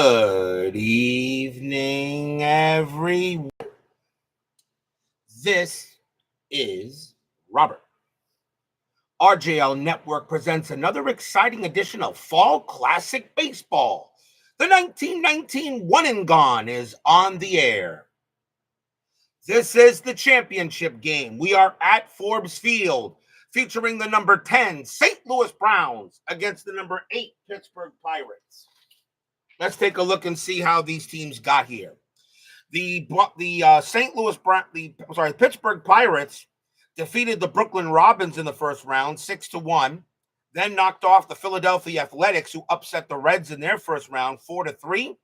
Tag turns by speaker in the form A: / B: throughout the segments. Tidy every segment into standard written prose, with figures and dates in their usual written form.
A: Good evening, everyone. This is Robert. RJL Network presents another exciting edition of Fall Classic Baseball. The 1919 One and Gone is on the air. This is the championship game. We are at Forbes Field, featuring the number 10 St. Louis Browns against the number 8 Pittsburgh Pirates. Let's take a look and see how these teams got here. The Pittsburgh Pirates defeated the Brooklyn Robins in the first round 6-1, then knocked off the Philadelphia Athletics, who upset the Reds in their first round 4-3,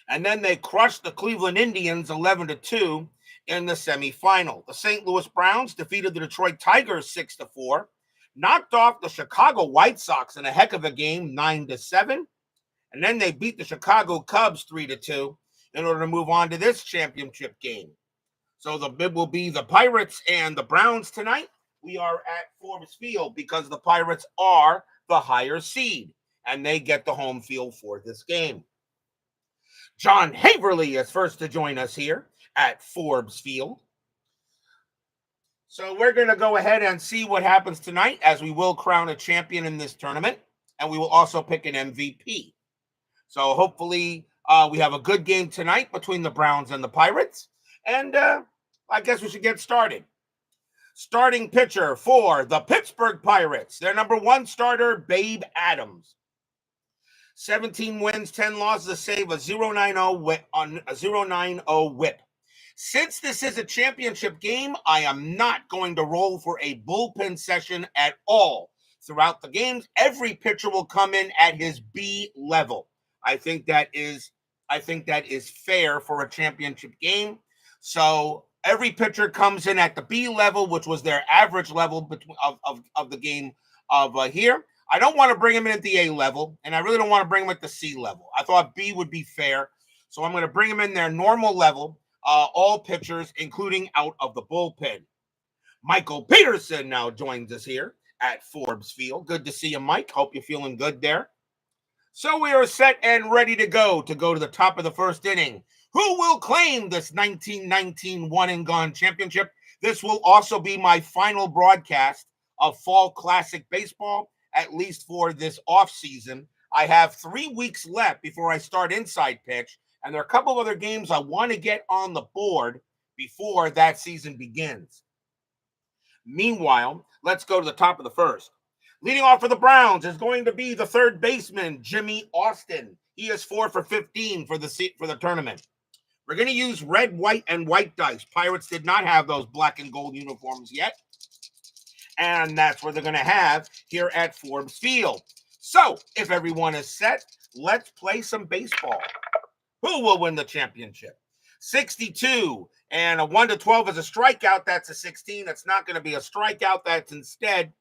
A: and then they crushed the Cleveland Indians 11-2 in the semifinal. The St. Louis Browns defeated the Detroit Tigers 6-4, knocked off the Chicago White Sox in a heck of a game 9-7. And then they beat the Chicago Cubs 3-2 in order to move on to this championship game. So the bid will be the Pirates and the Browns tonight. We are at Forbes Field because the Pirates are the higher seed, and they get the home field for this game. John Haverly is first to join us here at Forbes Field. So we're going to go ahead and see what happens tonight, as we will crown a champion in this tournament, and we will also pick an MVP. So hopefully we have a good game tonight between the Browns and the Pirates. And I guess we should get started. Starting pitcher for the Pittsburgh Pirates, their number 1 starter, Babe Adams. 17 wins, 10 losses, a save, a 0.90 whip. Since this is a championship game, I am not going to roll for a bullpen session at all throughout the games. Every pitcher will come in at his B level. I think that is fair for a championship game. So every pitcher comes in at the B level, which was their average level of the game here. I don't want to bring him in at the A level, and I really don't want to bring him at the C level. I thought B would be fair, so I'm going to bring him in their normal level, all pitchers, including out of the bullpen. Michael Peterson now joins us here at Forbes Field. Good to see you, Mike. Hope you're feeling good there. So we are set and ready to go to the top of the first inning. Who will claim this 1919 One and Gone championship? This will also be my final broadcast of Fall Classic Baseball, at least for this offseason. I have 3 weeks left before I start Inside Pitch, and there are a couple of other games I want to get on the board before that season begins. Meanwhile, let's go to the top of the first. Leading off for the Browns is going to be the third baseman, Jimmy Austin. He is 4 for 15 for the tournament. We're going to use red, white, and white dice. Pirates did not have those black and gold uniforms yet. And that's what they're going to have here at Forbes Field. So, if everyone is set, let's play some baseball. Who will win the championship? 62, and a 1-12 is a strikeout. That's a 16. That's not going to be a strikeout. That's instead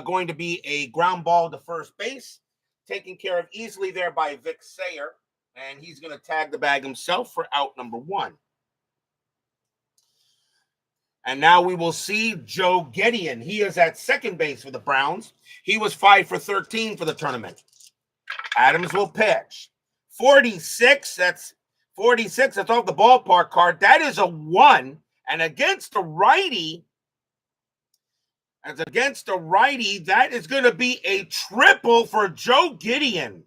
A: going to be a ground ball to first base, taken care of easily there by Vic Sayer, and he's going to tag the bag himself for out number 1. And now we will see Joe Gideon. He is at second base for the Browns. He was 5 for 13 for the tournament. Adams will pitch. 46, that's off the ballpark card. That is a 1, and against a righty, that is going to be a triple for Joe Gideon.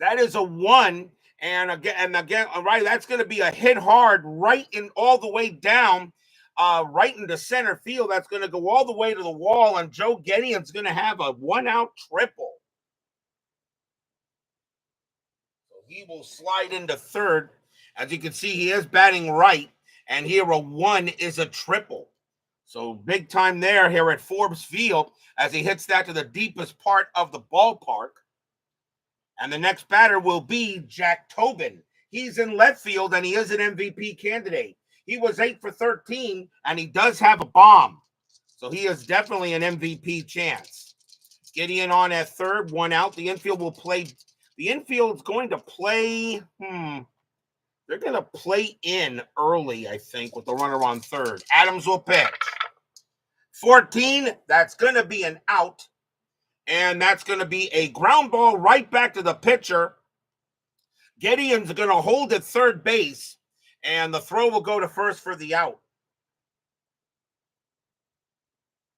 A: That is a 1, and again, all right, that's going to be a hit hard right in all the way down, right into center field. That's going to go all the way to the wall, and Joe Gideon's going to have a 1-out triple. So he will slide into third. As you can see, he is batting right, and here a 1 is a triple. So big time there here at Forbes Field as he hits that to the deepest part of the ballpark. And the next batter will be Jack Tobin. He's in left field, and he is an MVP candidate. He was 8 for 13, and he does have a bomb. So he is definitely an MVP chance. Gideon on at third, 1 out. The infield will play. The infield's going to play. They're going to play in early, I think, with the runner on third. Adams will pitch. 14, that's going to be an out. And that's going to be a ground ball right back to the pitcher. Gideon's going to hold at third base, and the throw will go to first for the out.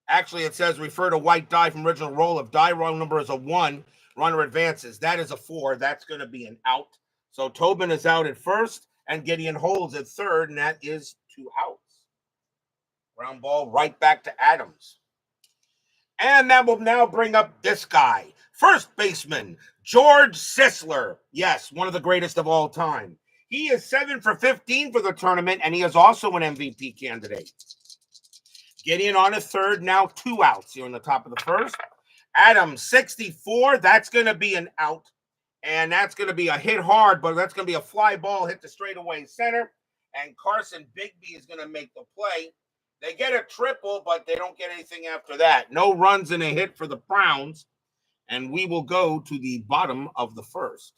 A: Actually, it says refer to white die from original roll. If die roll number is a 1, runner advances. That is a 4. That's going to be an out. So Tobin is out at first, and Gideon holds at third, and that is 2 outs. Ground ball right back to Adams. And that will now bring up this guy, first baseman, George Sisler. Yes, one of the greatest of all time. He is 7 for 15 for the tournament, and he is also an MVP candidate. Gideon on a third, now 2 outs here in the top of the first. Adams, 64. That's going to be an out. And that's going to be a hit hard, but that's going to be a fly ball hit to straightaway center. And Carson Bigby is going to make the play. They get a triple, but they don't get anything after that. No runs and a hit for the Browns. And we will go to the bottom of the first.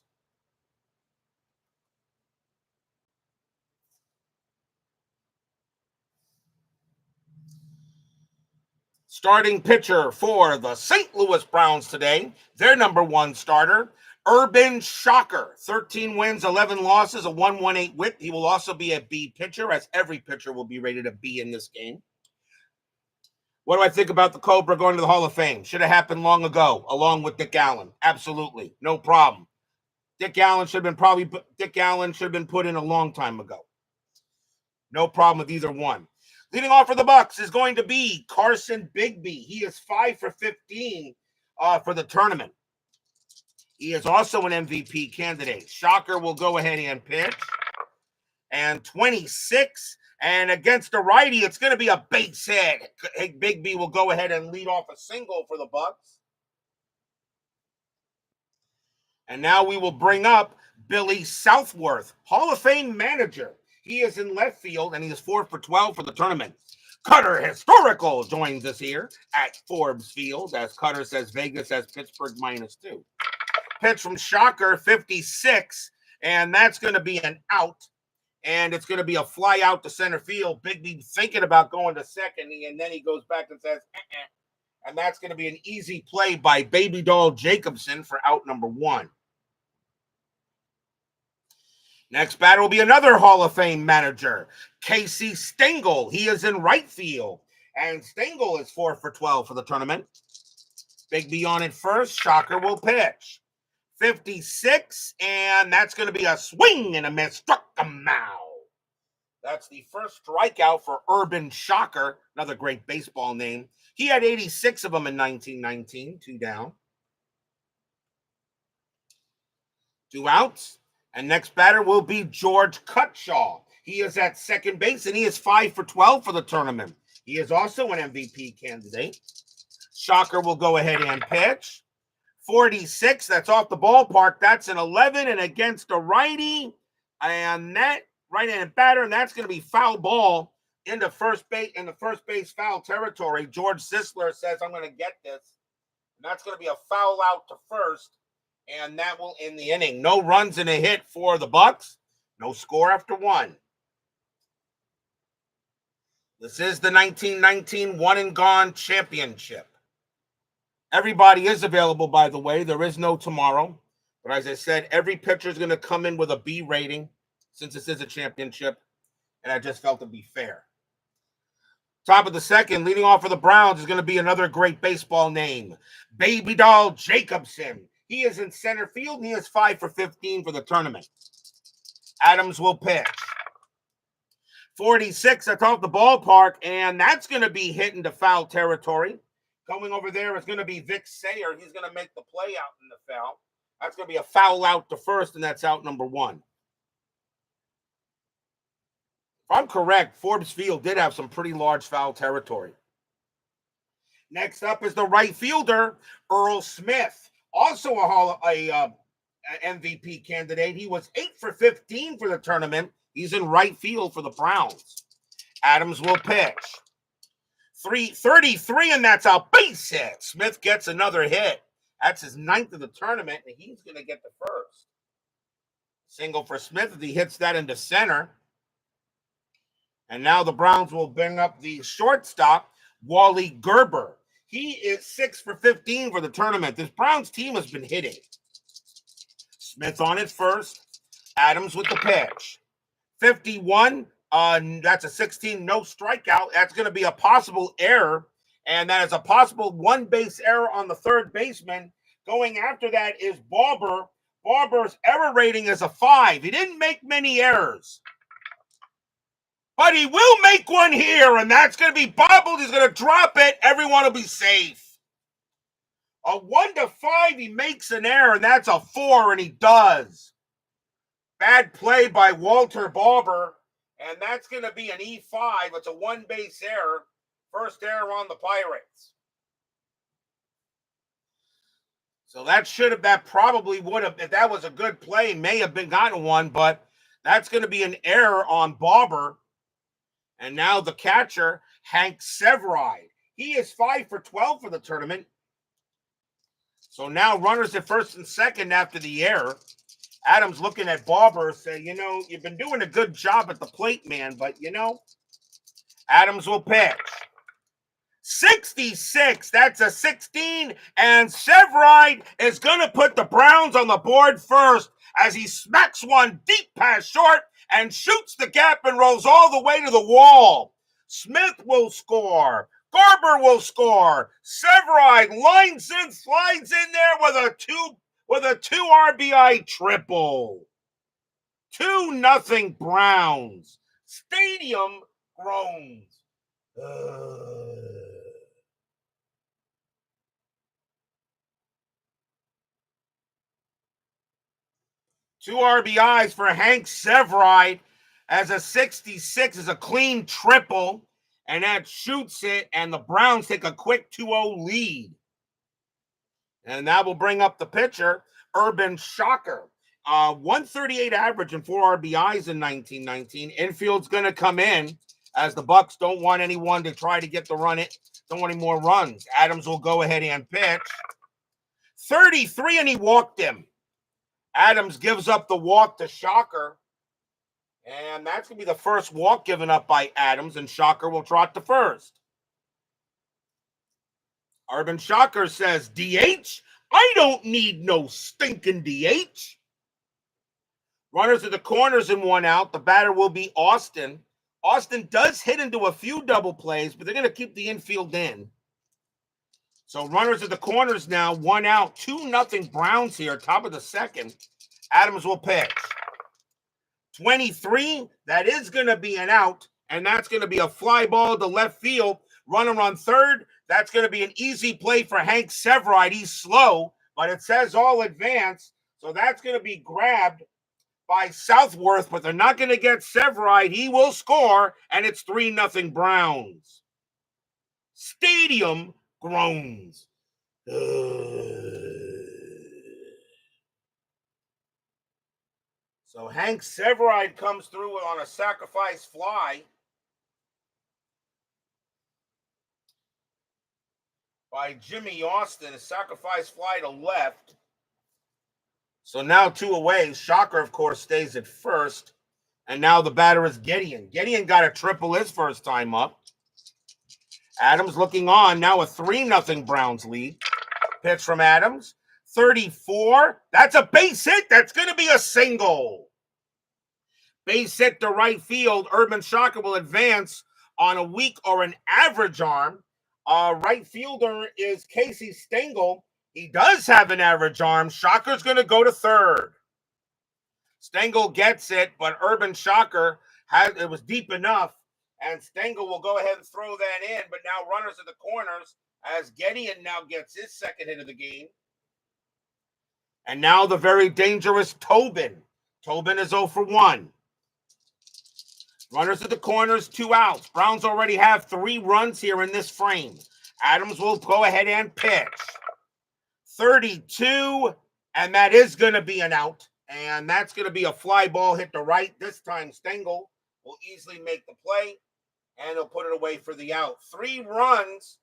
A: Starting pitcher for the St. Louis Browns today, their number 1 starter, Urban Shocker. 13 wins, 11 losses, a 1.18 whip. He will also be a B pitcher, as every pitcher will be rated a B in this game. What do I think about the Cobra going to the Hall of Fame? Should have happened long ago, along with Dick Allen. Absolutely, no problem. Dick Allen should have been put in a long time ago. No problem with either one. Leading off for the Bucks is going to be Carson Bigby. He is 5 for 15 for the tournament. He is also an MVP candidate. Shocker will go ahead and pitch. And 26. And against a righty, it's going to be a base hit. Bigby will go ahead and lead off a single for the Bucks. And now we will bring up Billy Southworth, Hall of Fame manager. He is in left field, and he is 4 for 12 for the tournament. Cutter Historical joins us here at Forbes Field, as Cutter says Vegas has Pittsburgh -2. Pitch from Shocker, 56, and that's going to be an out. And it's going to be a fly out to center field. Bigby thinking about going to second, and then he goes back and says, And that's going to be an easy play by Baby Doll Jacobson for out number 1. Next batter will be another Hall of Fame manager, Casey Stengel. He is in right field, and Stengel is 4 for 12 for the tournament. Bigby on it first. Shocker will pitch. 56, and that's going to be a swing and a miss. Struck him out. That's the first strikeout for Urban Shocker, another great baseball name. He had 86 of them in 1919, 2 down. 2 outs. And next batter will be George Cutshaw. He is at second base, and he is 5 for 12 for the tournament. He is also an MVP candidate. Shocker will go ahead and pitch. 46, that's off the ballpark. That's an 11, and against a righty. And that right-handed batter, and that's going to be foul ball into first base, in the first base foul territory. George Sisler says, I'm going to get this. And that's going to be a foul out to first. And that will end the inning. No runs and a hit for the Bucks. No score after 1. This is the 1919 one and gone championship. Everybody is available, by the way. There is no tomorrow. But as I said, every pitcher is going to come in with a B rating since this is a championship. And I just felt it'd be fair. Top of the second, leading off for the Browns is going to be another great baseball name, Baby Doll Jacobson. He is in center field, and he is 5 for 15 for the tournament. Adams will pitch. 46, that's off the ballpark, and that's going to be hit into foul territory. Coming over there is going to be Vic Sayer. He's going to make the play out in the foul. That's going to be a foul out to first, and that's out number 1. If I'm correct, Forbes Field did have some pretty large foul territory. Next up is the right fielder, Earl Smith. Also a MVP candidate. He was 8 for 15 for the tournament. He's in right field for the Browns. Adams will pitch. 333, and that's a base hit. Smith gets another hit. That's his 9th of the tournament, and he's going to get the first. Single for Smith if he hits that into center. And now the Browns will bring up the shortstop, Wally Gerber. He is 6 for 15 for the tournament. This Browns team has been hitting. Smith on it first. Adams with the pitch. 51. That's a 16 no strikeout. That's going to be a possible error, and that is a possible one base error on the third baseman. Going after that is Barber. Barber's error rating is a 5. He didn't make many errors, but he will make one here, and that's going to be bobbled. He's going to drop it. Everyone will be safe. A 1-5, he makes an error, and that's a 4, and he does. Bad play by Walter Barber, and that's going to be an E5. It's a one base error. First error on the Pirates. So that probably would have, if that was a good play, may have been gotten one, but that's going to be an error on Barber. And now the catcher, Hank Severide. He is 5 for 12 for the tournament. So now runners at first and second after the error. Adams looking at Barber saying, you've been doing a good job at the plate, man, but, Adams will pitch. 66, that's a 16, and Severide is going to put the Browns on the board first as he smacks one deep past short and shoots the gap and rolls all the way to the wall. Smith will score. Garber will score. Severide lines in, slides in there with a 2 RBI triple. 2-0 Browns. Stadium groans. 2 RBIs for Hank Severide as a 66 is a clean triple, and that shoots it, and the Browns take a quick 2-0 lead. And that will bring up the pitcher, Urban Shocker. 138 average and 4 RBIs in 1919. Infield's going to come in as the Bucks don't want anyone to try to get the run. Don't want any more runs. Adams will go ahead and pitch. 33, and he walked him. Adams gives up the walk to Shocker. And that's going to be the first walk given up by Adams, and Shocker will trot to first. Urban Shocker says, DH? I don't need no stinking DH. Runners at the corners and 1 out. The batter will be Austin. Austin does hit into a few double plays, but they're going to keep the infield in. So runners at the corners now, 1 out. 2-0 Browns here, top of the second. Adams will pitch. 23, that is going to be an out, and that's going to be a fly ball to left field. Runner on third, that's going to be an easy play for Hank Severide. He's slow, but it says all advance, so that's going to be grabbed by Southworth, but they're not going to get Severide. He will score, and it's 3-0 Browns. Stadium groans. So Hank Severide comes through on a sacrifice fly by Jimmy Austin, a sacrifice fly to left. So now 2 away. Shocker, of course, stays at first. And now the batter is Gideon. Gideon got a triple his first time up. Adams looking on. Now a 3-0 Browns lead. Pitch from Adams. 34. That's a base hit. That's going to be a single. Base hit to right field. Urban Shocker will advance on a weak or an average arm. Right fielder is Casey Stengel. He does have an average arm. Shocker's going to go to third. Stengel gets it, but Urban Shocker it was deep enough, and Stengel will go ahead and throw that in. But now runners at the corners as Gideon now gets his second hit of the game. And now the very dangerous Tobin. Tobin is 0 for 1. Runners at the corners, 2 outs. Browns already have 3 runs here in this frame. Adams will go ahead and pitch. 32, and that is going to be an out. And that's going to be a fly ball hit to right. This time Stengel will easily make the play, and he'll put it away for the out. 3 runs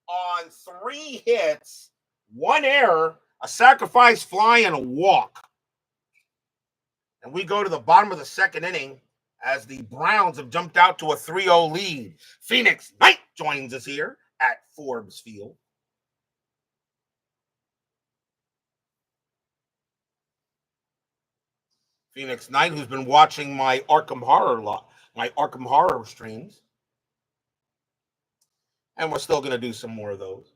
A: on 3 hits, 1 error, a sacrifice fly, and a walk. And we go to the bottom of the second inning as the Browns have jumped out to a 3-0 lead. Phoenix Knight joins us here at Forbes Field. Phoenix Knight, who's been watching my Arkham Horror streams, and we're still going to do some more of those.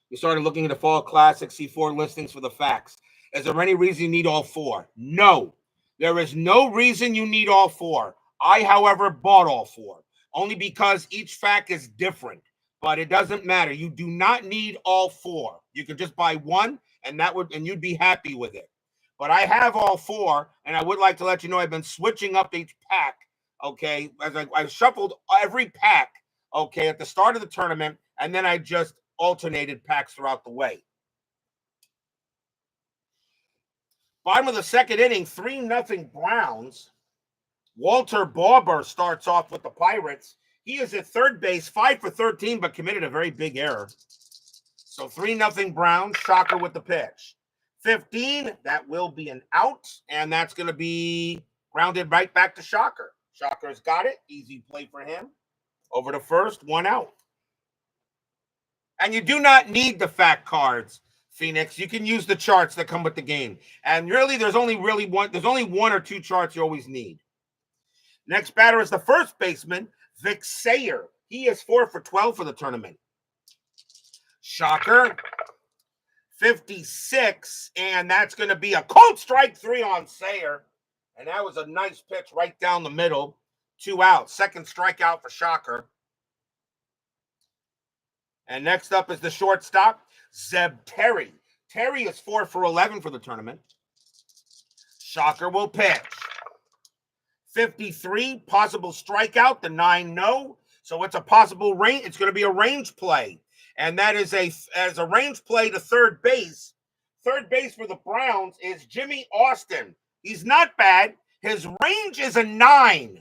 A: You started looking at the Fall Classic, see 4 listings for the facts. Is there any reason you need all 4? No. There is no reason you need all 4. I, however, bought all 4, only because each fact is different. But it doesn't matter. You do not need all 4. You could just buy one, and you'd be happy with it. But I have all 4, and I would like to let you know I've been switching up each pack. Okay, as I shuffled every pack. Okay, at the start of the tournament, and then I just alternated packs throughout the way. Bottom of the second inning, 3-0 Browns. Walter Barber starts off with the Pirates. He is at third base, 5 for 13, but committed a very big error. So 3-0 Browns. Shocker with the pitch. 15, that will be an out, and that's going to be grounded right back to Shocker. Shocker's got it. Easy play for him. Over to first, 1 out. And you do not need the fact cards, Phoenix. You can use the charts that come with the game. And really, there's only one or two charts you always need. Next batter is the first baseman, Vic Sayer. He is 4 for 12 for the tournament. Shocker. 56, and that's going to be a cold strike 3 on Sayer. And that was a nice pitch right down the middle. 2 outs. Second strikeout for Shocker. And next up is the shortstop, Zeb Terry. Terry is 4 for 11 for the tournament. Shocker will pitch. 53, possible strikeout, the 9-0. So it's a possible range. It's going to be a range play. And that is as a range play to third base. Third base for the Browns is Jimmy Austin. He's not bad. His range is a 9.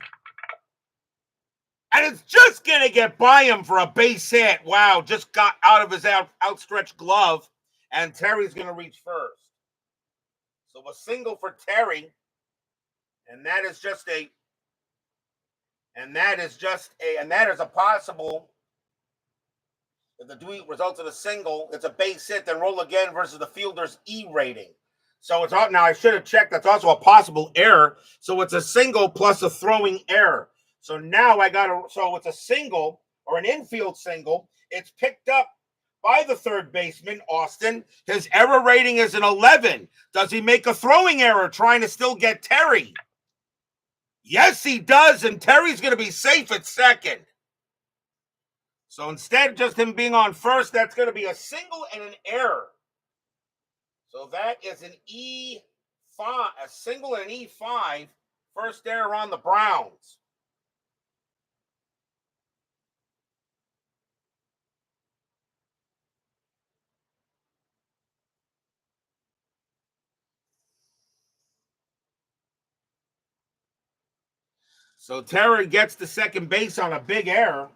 A: And it's just going to get by him for a base hit. Wow, just got out of his outstretched glove. And Terry's going to reach first. So a single for Terry. And that is a possible, if the tweet results in a single, it's a base hit, then roll again versus the fielder's E rating. So it's out now. I should have checked. That's also a possible error. So it's a single plus a throwing error. So now so it's a single or an infield single. It's picked up by the third baseman, Austin. His error rating is an 11. Does he make a throwing error trying to still get Terry? Yes, he does, and Terry's going to be safe at second. So instead of just him being on first, that's going to be a single and an error. So that is an E5, a single and an E5. First error on the Browns. So Terry gets to second base on a big error.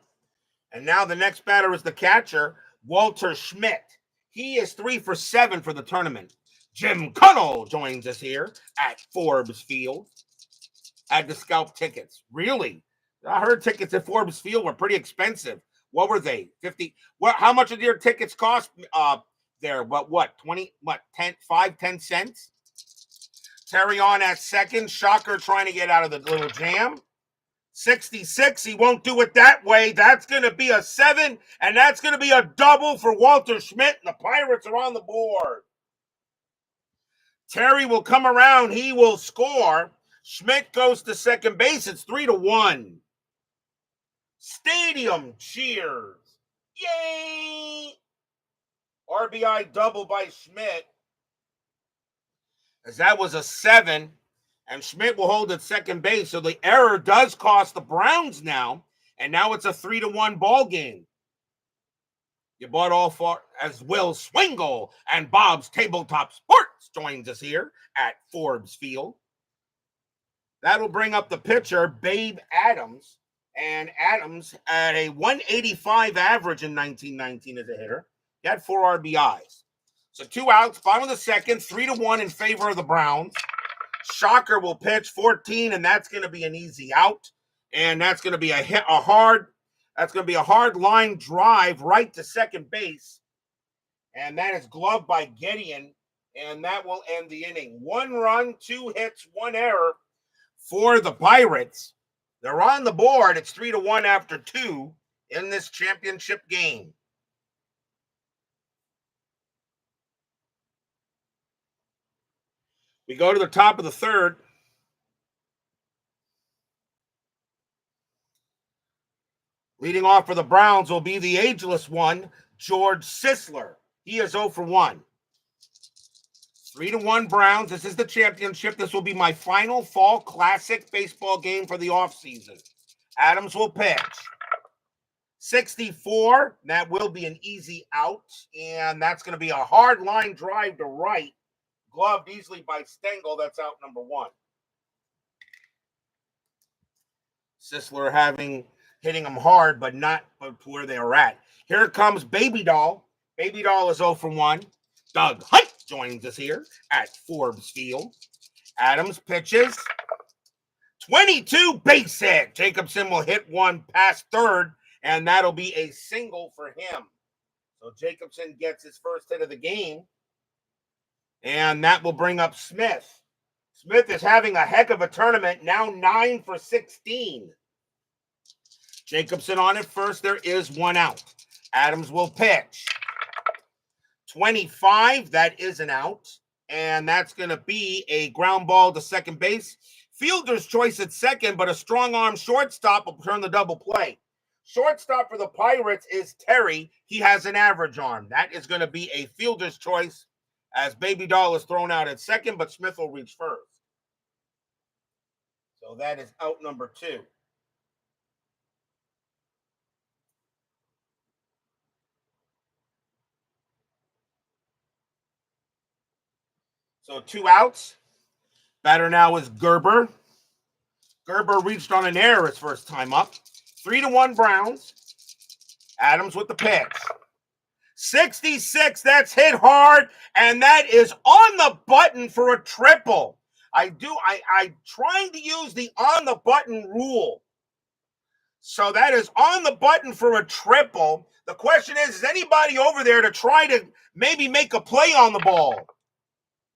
A: And now the next batter is the catcher, Walter Schmidt. He is 3 for 7 for the tournament. Jim Cunnell joins us here at Forbes Field. Had to scalp tickets. Really? I heard tickets at Forbes Field were pretty expensive. What were they? 50? What? How much did your tickets cost there? What? 20? What? 10? 5, 10 cents? Terry on at second. Shocker trying to get out of the little jam. 66, he won't do it that way. That's going to be a 7, and that's going to be a double for Walter Schmidt, and the Pirates are on the board. Terry will come around. He will score. Schmidt goes to second base. It's 3-1. Stadium cheers. Yay! RBI double by Schmidt. As that was a 7. And Schmidt will hold at second base. So the error does cost the Browns now. And now it's a 3-1 ball game. You bought all 4 as Will Swingle and Bob's Tabletop Sports joins us here at Forbes Field. That'll bring up the pitcher, Babe Adams. And Adams at a 185 average in 1919 as a hitter. He had 4 RBIs. So 2 outs, bottom of the second, 3-1 in favor of the Browns. Shocker will pitch 14, and that's going to be an easy out. And that's going to be a hard line drive right to second base. And that is gloved by Gideon. And that will end the inning. 1 run, 2 hits, 1 error for the Pirates. They're on the board. It's 3-1 after 2 in this championship game. We go to the top of the third. Leading off for the Browns will be the ageless one, George Sisler. He is 0 for 1. 3-1 Browns. This is the championship. This will be my final fall classic baseball game for the offseason. Adams will pitch. 64. That will be an easy out. And that's going to be a hard line drive to right. Gloved easily by Stengel. That's out number 1. Sisler hitting him hard, but not where they were at. Here comes Baby Doll. Baby Doll is 0 for 1. Doug Hunt joins us here at Forbes Field. Adams pitches. 22 base hit. Jacobson will hit one past third, and that'll be a single for him. So Jacobson gets his first hit of the game, and that will bring up Smith. Smith is having a heck of a tournament, now 9 for 16. Jacobson on at first. There is 1 out. Adams will pitch. 25, that is an out, and that's going to be a ground ball to second base. Fielder's choice at second, but a strong arm shortstop will turn the double play. Shortstop for the Pirates is Terry. He has an average arm. That is going to be a fielder's choice as Baby Doll is thrown out at second, but Smith will reach first. So that is out number 2. So 2 outs. Batter now is Gerber. Gerber reached on an error his first time up. 3-1 Browns. Adams with the pitch. 66, that's hit hard, and that is on the button for a triple. I'm trying to use the on the button rule. So that is on the button for a triple. The question is anybody over there to try to maybe make a play on the ball?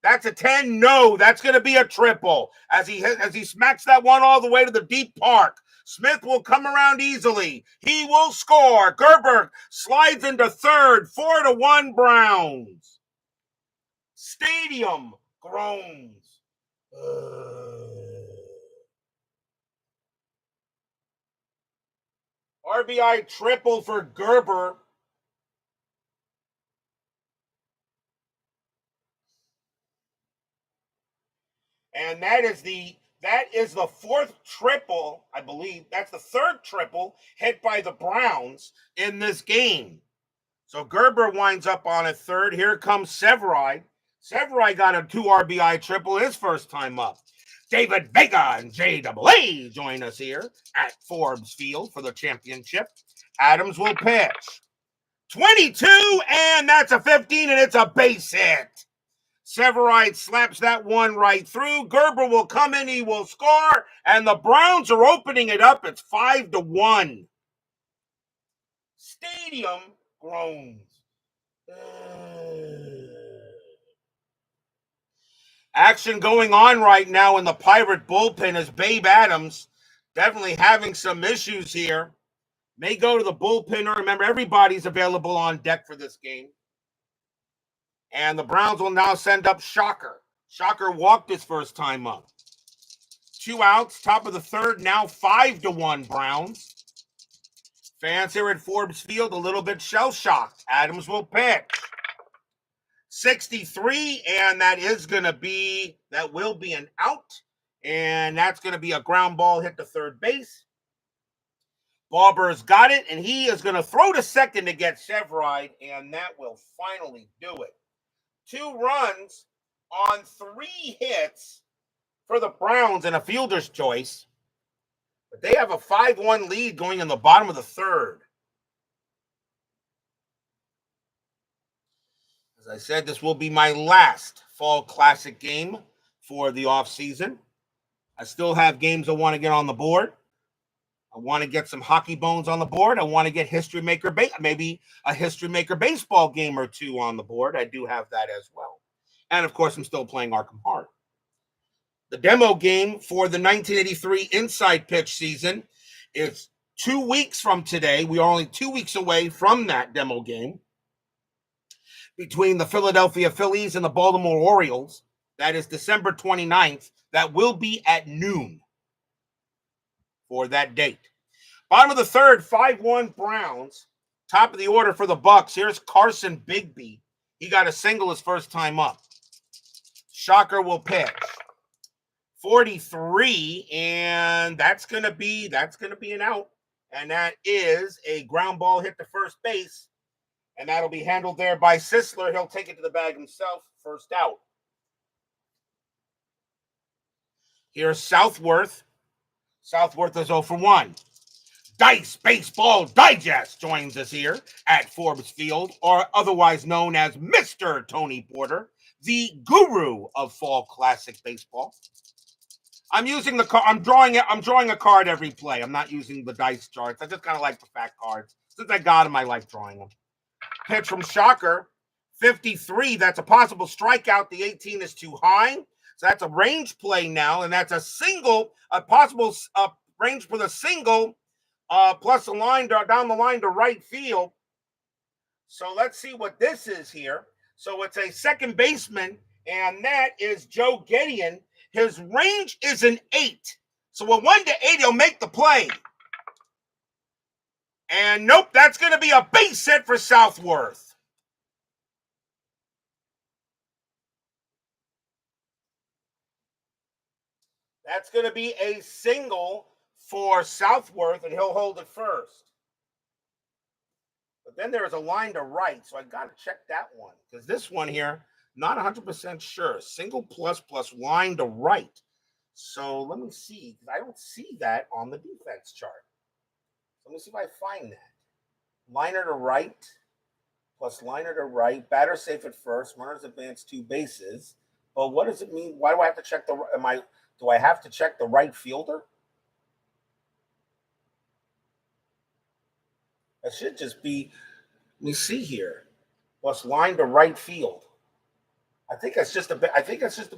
A: That's a 10. No, that's going to be a triple. As he smacks that one all the way to the deep park. Smith will come around easily. He will score. Gerber slides into third. 4-1 Browns. Stadium groans. RBI triple for Gerber. And that is the 4th triple, I believe. That's the 3rd triple hit by the Browns in this game. So Gerber winds up on a 3rd. Here comes Severai. Severai got a 2 RBI triple his first time up. David Vega and JAA join us here at Forbes Field for the championship. Adams will pitch. 22, and that's a 15, and it's a base hit. Severide slaps that one right through. Gerber will come in. He will score. And the Browns are opening it up. It's 5-1. Stadium groans. Action going on right now in the Pirate bullpen as Babe Adams definitely having some issues here. May go to the bullpen. Remember, everybody's available on deck for this game. And the Browns will now send up Shocker. Shocker walked his first time up. 2 outs, top of the 3rd, now 5-1 Browns. Fans here at Forbes Field a little bit shell-shocked. Adams will pitch. 63, and that will be an out. And that's going to be a ground ball hit to third base. Barber's got it, and he is going to throw to second to get Severide, and that will finally do it. 2 runs on 3 hits for the Browns and a fielder's choice. But they have a 5-1 lead going in the bottom of the 3rd. As I said, this will be my last fall classic game for the offseason. I still have games I want to get on the board. I want to get some hockey bones on the board. I want to get maybe a History Maker baseball game or 2 on the board. I do have that as well. And of course, I'm still playing Arkham Hard. The demo game for the 1983 Inside Pitch season is 2 weeks from today. We are only 2 weeks away from that demo game between the Philadelphia Phillies and the Baltimore Orioles. That is December 29th. That will be at noon for that date. Bottom of the third, 5-1 Browns. Top of the order for the Bucks. Here's Carson Bigby. He got a single his first time up. Shocker will pitch. 43, and that's gonna be an out. And that is a ground ball hit to first base. And that'll be handled there by Sisler. He'll take it to the bag himself. First out. Here's Southworth. Southworth is 0 for 1. Dice Baseball Digest joins us here at Forbes Field, or otherwise known as Mr. Tony Porter, the guru of fall classic baseball. I'm using the card. I'm drawing a card every play. I'm not using the dice charts. I just kind of like the fat cards. Since I got them, I like drawing them. Pitch from Shocker, 53. That's a possible strikeout. The 18 is too high. So that's a range play now, and that's a single, a possible range for the single, plus a line down the line to right field. So let's see what this is here. So it's a second baseman, and that is Joe Gideon. His range is an 8. So with 1 to 8, he'll make the play. And nope, that's going to be a base hit for Southworth. That's going to be a single for Southworth, and he'll hold it first. But then there is a line to right, so I got to check that one. Because this one here, not 100% sure. Single plus line to right. So let me see. I don't see that on the defense chart. Let me see if I find that. Liner to right plus liner to right. Batter safe at first. Runners advance 2 bases. But what does it mean? Why do I have to check do I have to check the right fielder? That should just be, let me see here. Plus line to right field. I think that's just a base hit. I think that's just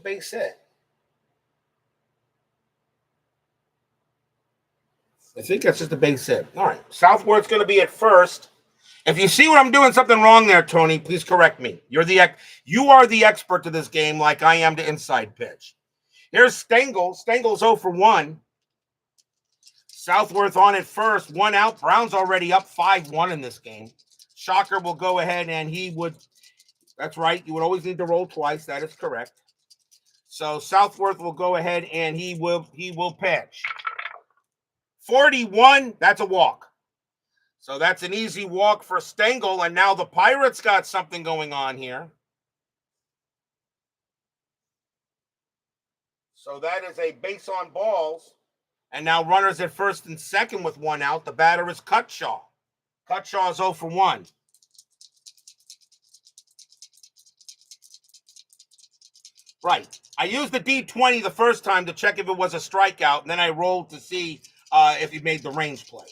A: a base hit. All right. Southworth's going to be at first. If you see what I'm doing something wrong there, Tony, please correct me. You are the expert to this game, like I am to inside pitch. Here's Stengel. Stengel's 0 for 1. Southworth on it first. 1 out. Brown's already up 5-1 in this game. Shocker will go ahead and he would. That's right. You would always need to roll twice. That is correct. So Southworth will go ahead and he will pitch. 41. That's a walk. So that's an easy walk for Stengel. And now the Pirates got something going on here. So that is a base on balls. And now runners at first and second with 1 out. The batter is Cutshaw. Cutshaw is 0 for 1. Right. I used the D20 the first time to check if it was a strikeout, and then I rolled to see if he made the range play.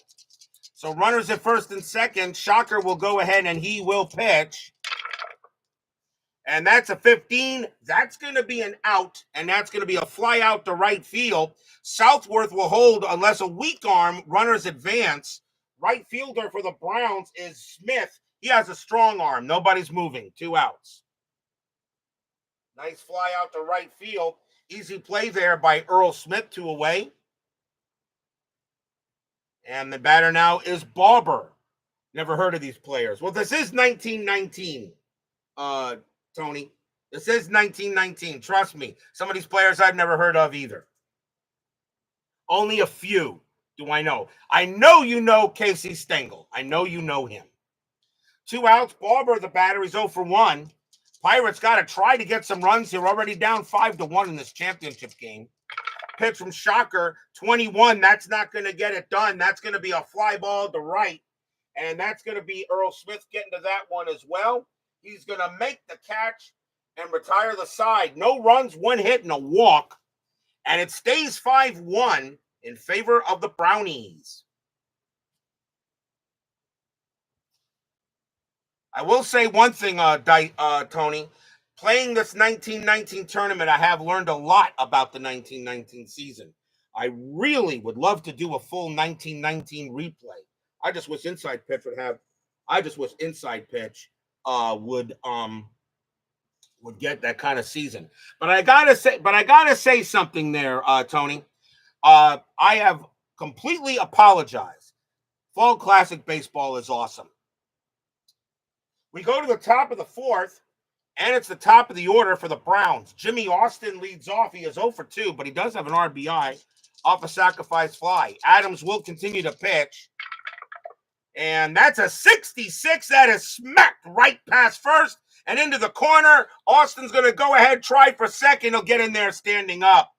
A: So runners at first and second. Shocker will go ahead and he will pitch. And that's a 15. That's going to be an out, and that's going to be a fly out to right field. Southworth will hold unless a weak arm, runners advance. Right fielder for the Browns is Smith. He has a strong arm. Nobody's moving. 2 outs. Nice fly out to right field. Easy play there by Earl Smith, 2 away. And the batter now is Barber. Never heard of these players. Well, this is 1919, Tony. This is 1919. Trust me. Some of these players I've never heard of either. Only a few do I know. I know you know Casey Stengel. I know you know him. 2 outs. Barber, the batter, is 0 for 1. Pirates got to try to get some runs here. Already down 5-1 in this championship game. Pitch from Shocker, 21. That's not going to get it done. That's going to be a fly ball to right. And that's going to be Earl Smith getting to that one as well. He's going to make the catch and retire the side. No runs, 1 hit, and a walk. And it stays 5-1 in favor of the Brownies. I will say one thing, Tony. Playing this 1919 tournament, I have learned a lot about the 1919 season. I really would love to do a full 1919 replay. I just wish Inside Pitch would have. I just wish Inside Pitch would get that kind of season. But I gotta say something there, Tony. I have completely apologized. Fall Classic Baseball is awesome. We go to the top of the fourth, and it's the top of the order for the Browns. Jimmy Austin leads off. He is 0 for 2, but he does have an RBI off a sacrifice fly. Adams will continue to pitch. And that's a 66 that is smacked right past first and into the corner. Austin's going to go ahead, try for second. He'll get in there standing up.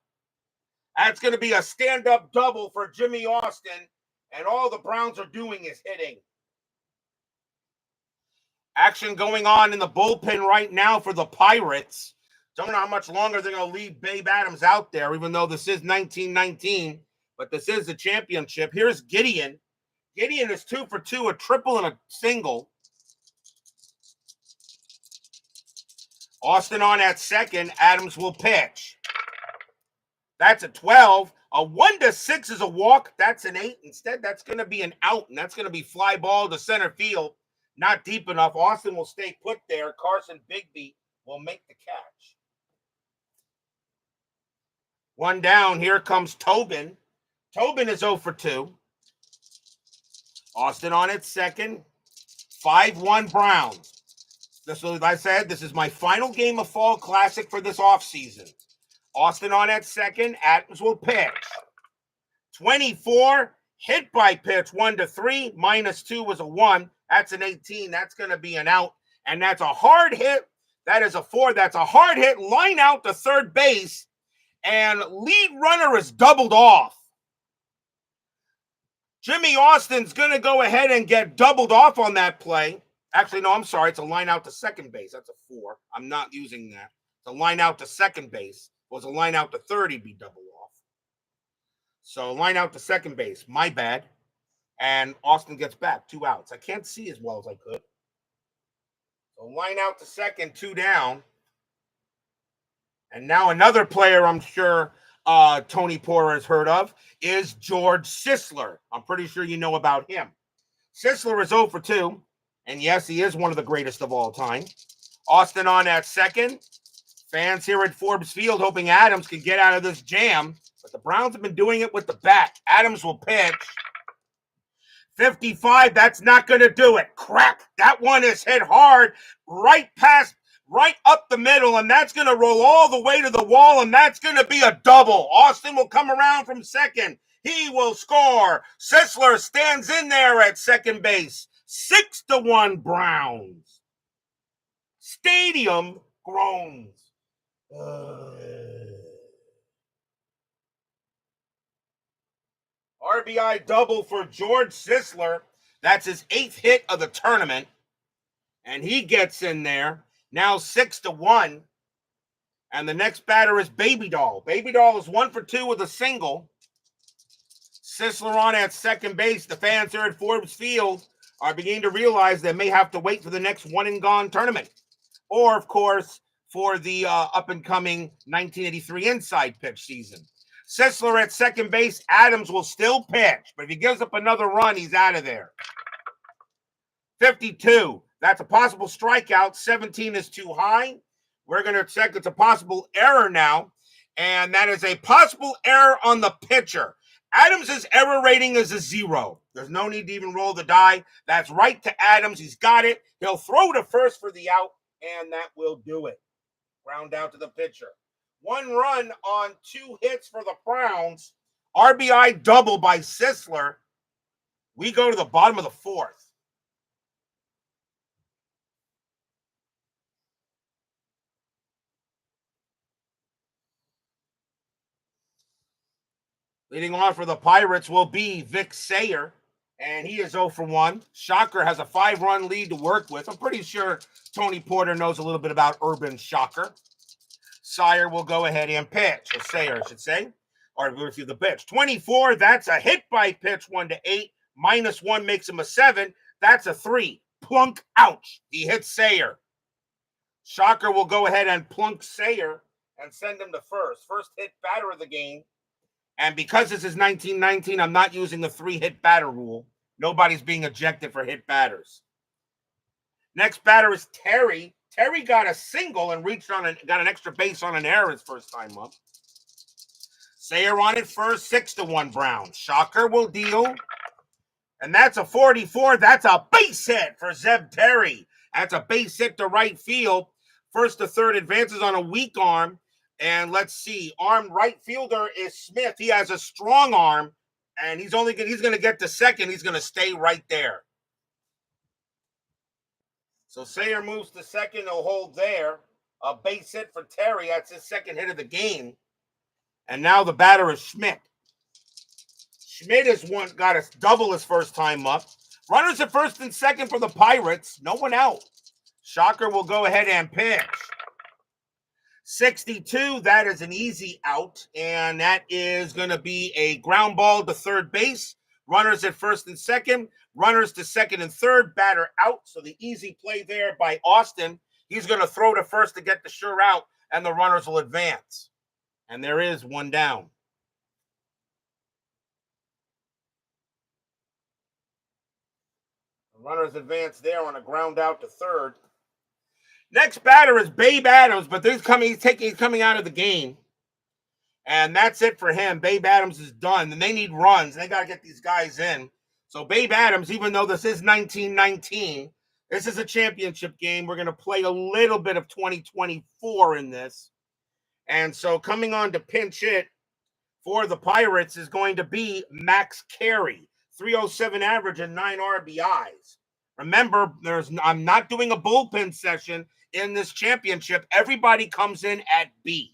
A: That's going to be a stand-up double for Jimmy Austin. And all the Browns are doing is hitting. Action going on in the bullpen right now for the Pirates. Don't know how much longer they're going to leave Babe Adams out there, even though this is 1919. But this is the championship. Here's Gideon. Gideon is 2 for 2, a triple and a single. Austin on at second. Adams will pitch. That's a 12. A 1-6 is a walk. That's an 8. Instead, that's going to be an out, and that's going to be fly ball to center field. Not deep enough. Austin will stay put there. Carson Bigby will make the catch. One down. Here comes Tobin. Tobin is 0 for 2. Austin on at second. 5-1 Browns. This, as I said, this is my final game of Fall Classic for this offseason. Austin on at second. Adams will pitch. 24. Hit by pitch. 1-3. -2 was a 1. That's an 18. That's going to be an out. And that's a hard hit. That is a 4. That's a hard hit. Line out to third base. And lead runner is doubled off. Jimmy Austin's going to go ahead and get doubled off on that play. Actually, no, I'm sorry. It's a line out to second base. That's a 4. I'm not using that. It's a line out to second base. If it was a line out to third, he'd be doubled off. So line out to second base. My bad. And Austin gets back. 2 outs. I can't see as well as I could. So line out to second, 2 down. And now another player I'm sure Tony Porter has heard of is George Sisler. I'm pretty sure you know about him. Sisler is 0 for 2. And yes, he is one of the greatest of all time. Austin on at second. Fans here at Forbes Field hoping Adams can get out of this jam. But the Browns have been doing it with the bat. Adams will pitch. 55, that's not going to do it. Crack. That one is hit hard right up the middle, and that's going to roll all the way to the wall, and that's going to be a double. Austin will come around from second. He will score. Sisler stands in there at second base. 6-1 Browns. Stadium groans. RBI double for George Sisler. That's his 8th hit of the tournament. And he gets in there. Now 6-1. And the next batter is Baby Doll. Baby Doll is 1 for 2 with a single. Sisler on at second base. The fans here at Forbes Field are beginning to realize they may have to wait for the next one-and-gone tournament. Or, of course, for the up-and-coming 1983 Inside Pitch season. Sisler at second base. Adams will still pitch. But if he gives up another run, he's out of there. 52. That's a possible strikeout. 17 is too high. We're going to check it's a possible error now. And that is a possible error on the pitcher. Adams' error rating is a 0. There's no need to even roll the die. That's right to Adams. He's got it. He'll throw to first for the out, and that will do it. Ground out to the pitcher. 1 run on 2 hits for the Browns. RBI double by Sisler. We go to the bottom of the 4th. Leading off for the Pirates will be Vic Sayer, and he is 0 for 1. Shocker has a 5-run lead to work with. I'm pretty sure Tony Porter knows a little bit about Urban Shocker. Sayer will go ahead and pitch, or Sayer, I should say, or receive the pitch. 24, that's a hit by pitch, 1-8. -1 makes him a 7. That's a 3. Plunk, ouch. He hits Sayer. Shocker will go ahead and plunk Sayer and send him to first. First hit batter of the game. And because this is 1919, I'm not using the 3-hit batter rule. Nobody's being ejected for hit batters. Next batter is Terry. Terry got a single and got an extra base on an error his first time up. Sayer on it first, 6-1 Browns. Shocker will deal. And that's a 44. That's a base hit for Zeb Terry. That's a base hit to right field. First to third advances on a weak arm. And let's see, armed right fielder is Smith. He has a strong arm, and he's going to get to second. He's going to stay right there. So Sayer moves to second. He'll hold there. A base hit for Terry. That's his second hit of the game. And now the batter is Schmidt. Schmidt got a double his first time up. Runners at first and second for the Pirates. No one out. Shocker will go ahead and pitch. 62, that is an easy out, and that is going to be a ground ball to third base. Runners at first and second, runners to second and third, batter out. So the easy play there by Austin. He's going to throw to first to get the sure out, and the runners will advance. And there is one down. The runners advance there on a ground out to third. Next batter is Babe Adams, but he's coming out of the game. And that's it for him. Babe Adams is done. And they need runs. They got to get these guys in. So Babe Adams, even though this is 1919, this is a championship game. We're going to play a little bit of 2024 in this. And so coming on to pinch hit for the Pirates is going to be Max Carey. 307 average and 9 RBIs. Remember, I'm not doing a bullpen session in this championship. Everybody comes in at B.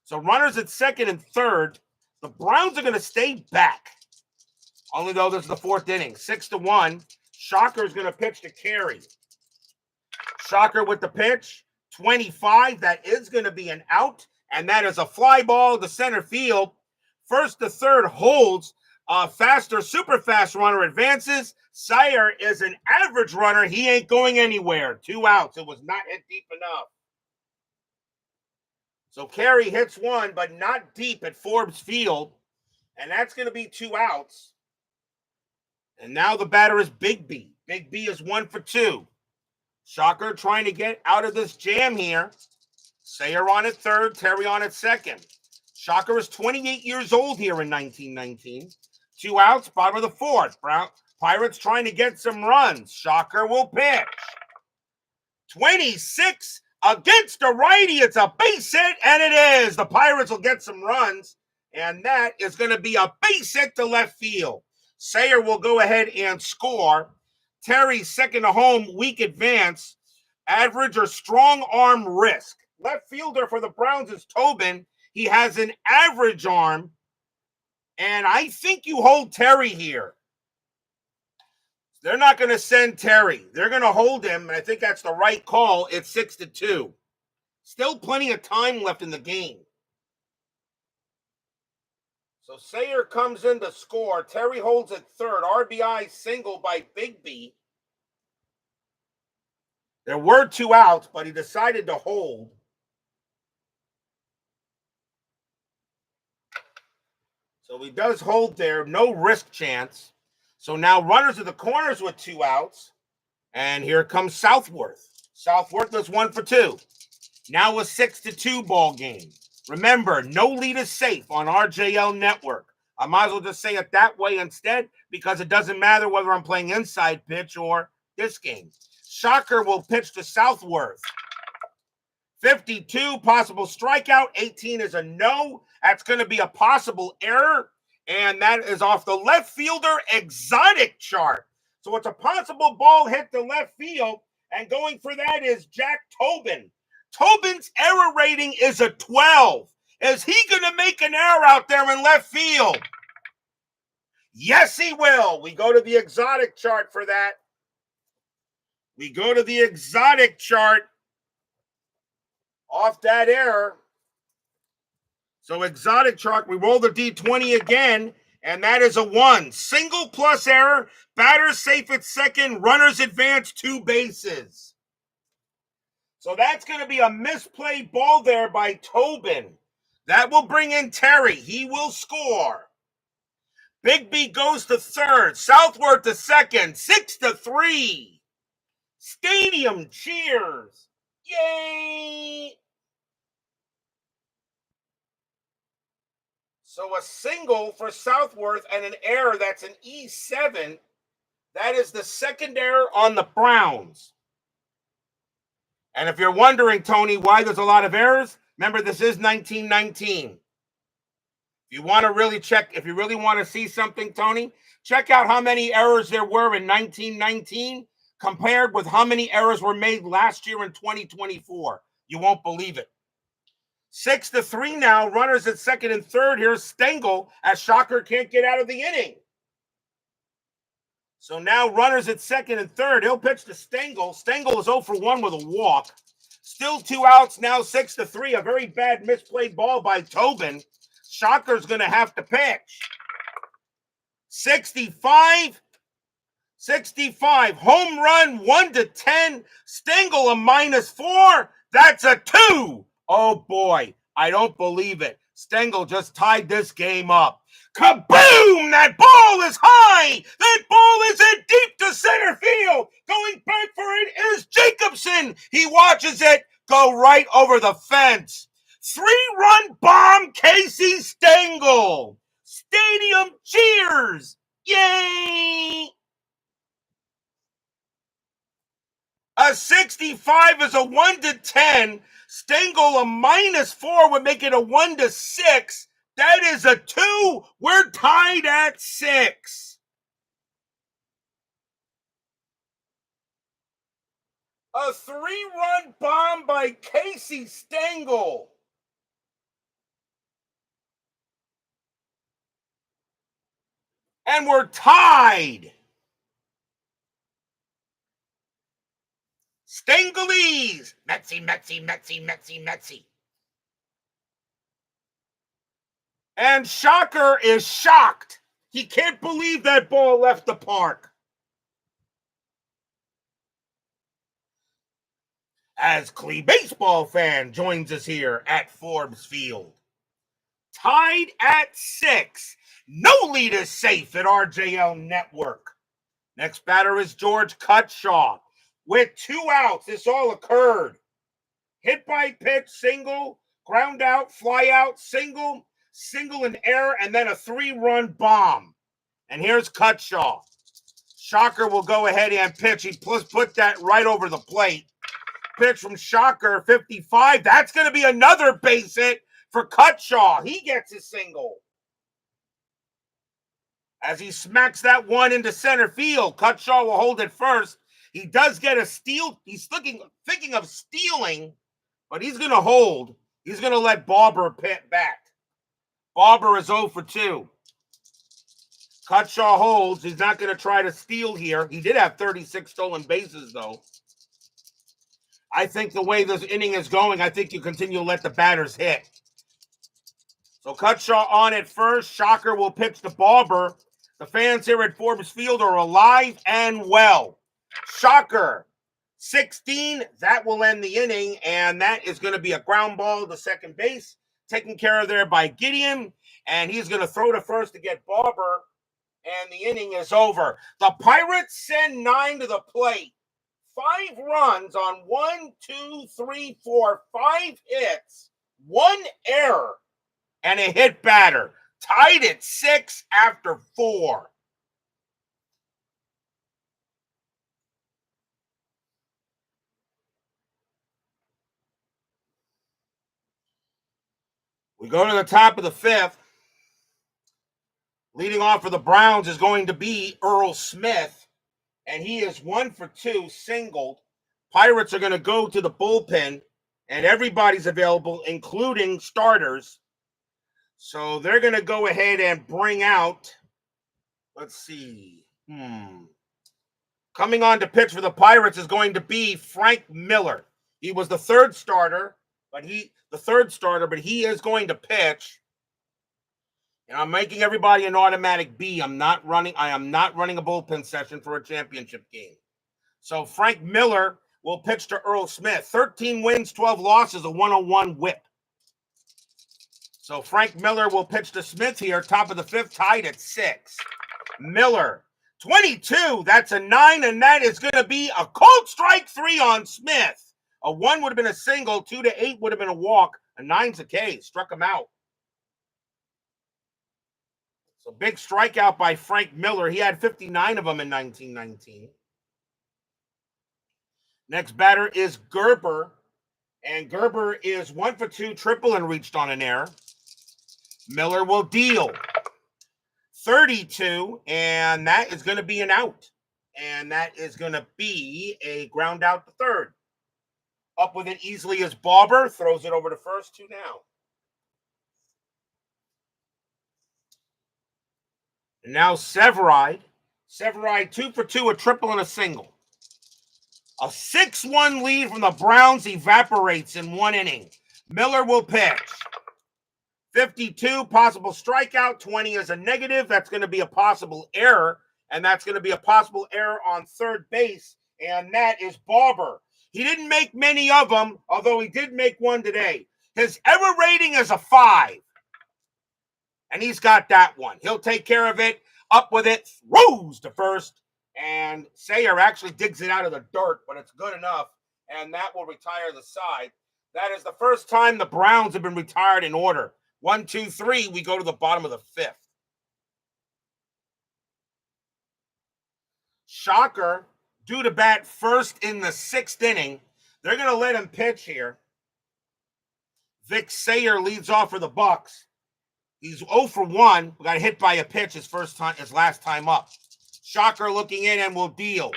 A: So runners at second and third. The Browns are going to stay back. Only though this is the fourth inning. 6-1. Shocker is going to pitch to Carey. Shocker with the pitch. 25. That is going to be an out. And that is a fly ball to center field. First to third holds. Faster, super fast runner advances. Sayer is an average runner. He ain't going anywhere. 2 outs. It was not hit deep enough. So Carey hits one, but not deep at Forbes Field. And that's going to be 2 outs. And now the batter is Big B. Big B is 1 for 2. Shocker trying to get out of this jam here. Sayer on at third, Terry on at second. Shocker is 28 years old here in 1919. 2 outs, bottom of the fourth. Pirates trying to get some runs. Shocker will pitch. 26 against a righty. It's a base hit, and it is. The Pirates will get some runs, and that is going to be a base hit to left field. Sayer will go ahead and score. Terry second to home, weak advance. Average or strong arm risk. Left fielder for the Browns is Tobin. He has an average arm. And I think you hold Terry here. They're not going to send Terry. They're going to hold him, and I think that's the right call. It's 6-2. Still plenty of time left in the game. So Sayer comes in to score. Terry holds at third. RBI single by Big B. There were 2 outs, but he decided to hold. So he does hold there. No risk chance. So now runners at the corners with 2 outs. And here comes Southworth. Southworth is 1 for 2. Now a 6-2 ball game. Remember, no lead is safe on RJL Network. I might as well just say it that way instead because it doesn't matter whether I'm playing inside pitch or this game. Shocker will pitch to Southworth. 52, possible strikeout. 18 is a no. That's going to be a possible error. And that is off the left fielder exotic chart. So it's a possible ball hit to left field. And going for that is Jack Tobin. Tobin's error rating is a 12. Is he going to make an error out there in left field? Yes, he will. We go to the exotic chart for that. We go to the exotic chart off that error. So exotic chart, we roll the D20 again, and that is a 1. Single plus error, batter safe at second, runners advance 2 bases. So that's going to be a misplayed ball there by Tobin. That will bring in Terry. He will score. Bigby goes to third. Southworth to second. 6-3. Stadium cheers. Yay! So a single for Southworth and an error. That's an E7. That is the second error on the Browns. And if you're wondering, Tony, why there's a lot of errors, remember this is 1919. If you want to really check, if you really want to see something, Tony, check out how many errors there were in 1919 compared with how many errors were made last year in 2024. You won't believe it. 6-3 now. Runners at second and third. Here's Stengel as Shocker can't get out of the inning. So now runners at second and third. He'll pitch to Stengel. Stengel is 0 for 1 with a walk. Still 2 outs, now 6-3. A very bad misplayed ball by Tobin. Shocker's going to have to pitch. 65. Home run, 1-10. Stengel a -4. That's a 2. Oh, boy. I don't believe it. Stengel just tied this game up. Kaboom! That ball is high! That ball is in deep to center field! Going back for it is Jacobson! He watches it go right over the fence. 3-run bomb, Casey Stengel! Stadium cheers! Yay! A 65 is a 1-10. Stengel a -4 would make it a 1-6. That is a 2. We're tied at 6. A 3-run bomb by Casey Stengel. And we're tied. Stengelese. Metsy. And Shocker is shocked. He can't believe that ball left the park. As Clee baseball fan joins us here at Forbes Field. Tied at 6. No lead is safe at RJL Network. Next batter is George Cutshaw. With 2 outs, this all occurred. Hit by pitch, single, ground out, fly out, single and error, and then a 3-run bomb. And here's Cutshaw. Shocker will go ahead and pitch. He put that right over the plate. Pitch from Shocker, 55. That's going to be another base hit for Cutshaw. He gets a single. As he smacks that one into center field, Cutshaw will hold it first. He does get a steal. He's thinking of stealing, but he's going to hold. He's going to let Barber pit back. Barber is 0 for 2. Cutshaw holds. He's not going to try to steal here. He did have 36 stolen bases, though. I think the way this inning is going, I think you continue to let the batters hit. So Cutshaw on at first. Shocker will pitch to Barber. The fans here at Forbes Field are alive and well. Shocker, 16. That will end the inning, and that is going to be a ground ball to second base, taken care of there by Gideon, and he's going to throw to first to get Barber, and the inning is over. The Pirates send 9 to the plate. 5 runs on 5 hits, 1 error, and a hit batter. Tied at 6 after 4. We go to the top of the 5th. Leading off for the Browns is going to be Earl Smith, and he is 1 for 2, singled. Pirates are going to go to the bullpen, and everybody's available, including starters. So they're going to go ahead and bring out, let's see. Coming on to pitch for the Pirates is going to be Frank Miller. He was the third starter, but he is going to pitch. And I'm making everybody an automatic B. I am not running a bullpen session for a championship game. So Frank Miller will pitch to Earl Smith. 13 wins, 12 losses, a 101 whip. So Frank Miller will pitch to Smith here, top of the fifth, tied at 6. Miller, 22, that's a 9, and that is going to be a cold strike 3 on Smith. A 1 would have been a single, 2 to 8 would have been a walk, a 9's a K, struck him out. So big strikeout by Frank Miller. He had 59 of them in 1919. Next batter is Gerber, and Gerber is 1 for 2, triple and reached on an error. Miller will deal. 32, and that is going to be an out. And that is going to be a ground out to third. Up with it easily is Barber, throws it over to first, 2 now. And now Severide. Severide 2 for 2, a triple and a single. A 6-1 lead from the Browns evaporates in 1 inning. Miller will pitch. 52, possible strikeout. 20 is a negative. That's going to be a possible error. And that's going to be a possible error on third base. And that is Barber. He didn't make many of them, although he did make one today. His error rating is a 5. And he's got that one. He'll take care of it. Up with it. Throws to first. And Sayer actually digs it out of the dirt, but it's good enough. And that will retire the side. That is the first time the Browns have been retired in order. 1, 2, 3, we go to the bottom of the 5th. Shocker, due to bat first in the 6th inning. They're going to let him pitch here. Vic Sayer leads off for the Bucks. He's 0 for 1. Got hit by a pitch his last time up. Shocker looking in and will deal.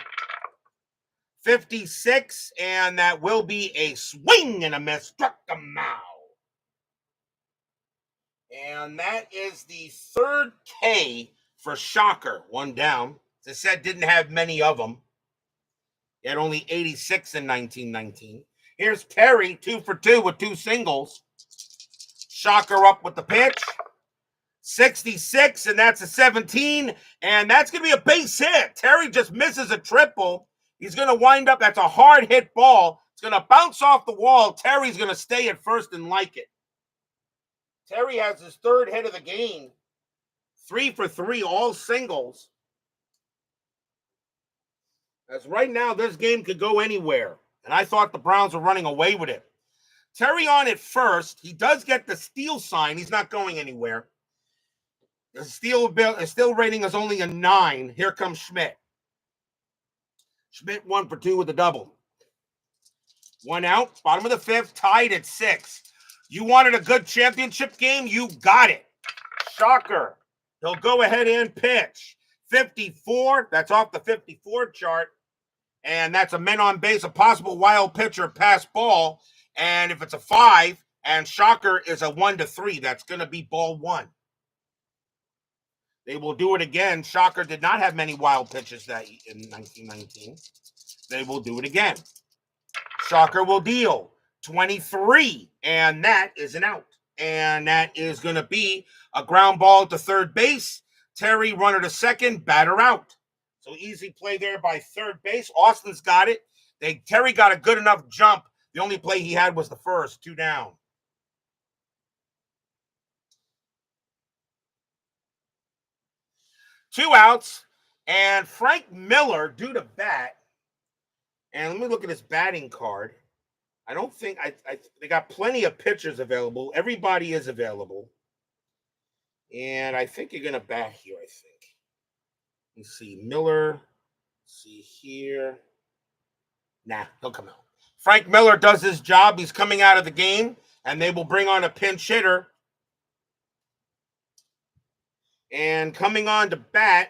A: 56, and that will be a swing and a miss. Struck him out. And that is the 3rd K for Shocker. 1 down. As I said, didn't have many of them. He had only 86 in 1919. Here's Terry, 2 for 2 with 2 singles. Shocker up with the pitch. 66, and that's a 17. And that's going to be a base hit. Terry just misses a triple. He's going to wind up. That's a hard hit ball. It's going to bounce off the wall. Terry's going to stay at first and like it. Terry has his 3rd hit of the game. 3 for 3, all singles. As right now, this game could go anywhere. And I thought the Browns were running away with it. Terry on at first. He does get the steal sign. He's not going anywhere. The steal rating is only a 9. Here comes Schmidt. Schmidt 1 for 2 with a double. 1 out. Bottom of the 5th. Tied at 6. You wanted a good championship game? You got it. Shocker. He'll go ahead and pitch. 54. That's off the 54 chart. And that's a men on base, a possible wild pitch or pass ball. And if it's a 5, and Shocker is a 1 to 3, that's going to be ball 1. They will do it again. Shocker did not have many wild pitches in 1919. They will do it again. Shocker will deal. 23, and that is an out. And that is going to be a ground ball to third base. Terry, runner to second, batter out. So easy play there by third base. Austin's got it. Terry got a good enough jump. The only play he had was the first, 2 down. Two outs, and Frank Miller due to bat. And let me look at his batting card. I don't think they got plenty of pitchers available. Everybody is available. And I think you're going to bat here, I think. Let's see. Miller. Let's see here. Nah, he'll come out. Frank Miller does his job. He's coming out of the game, and they will bring on a pinch hitter. And coming on to bat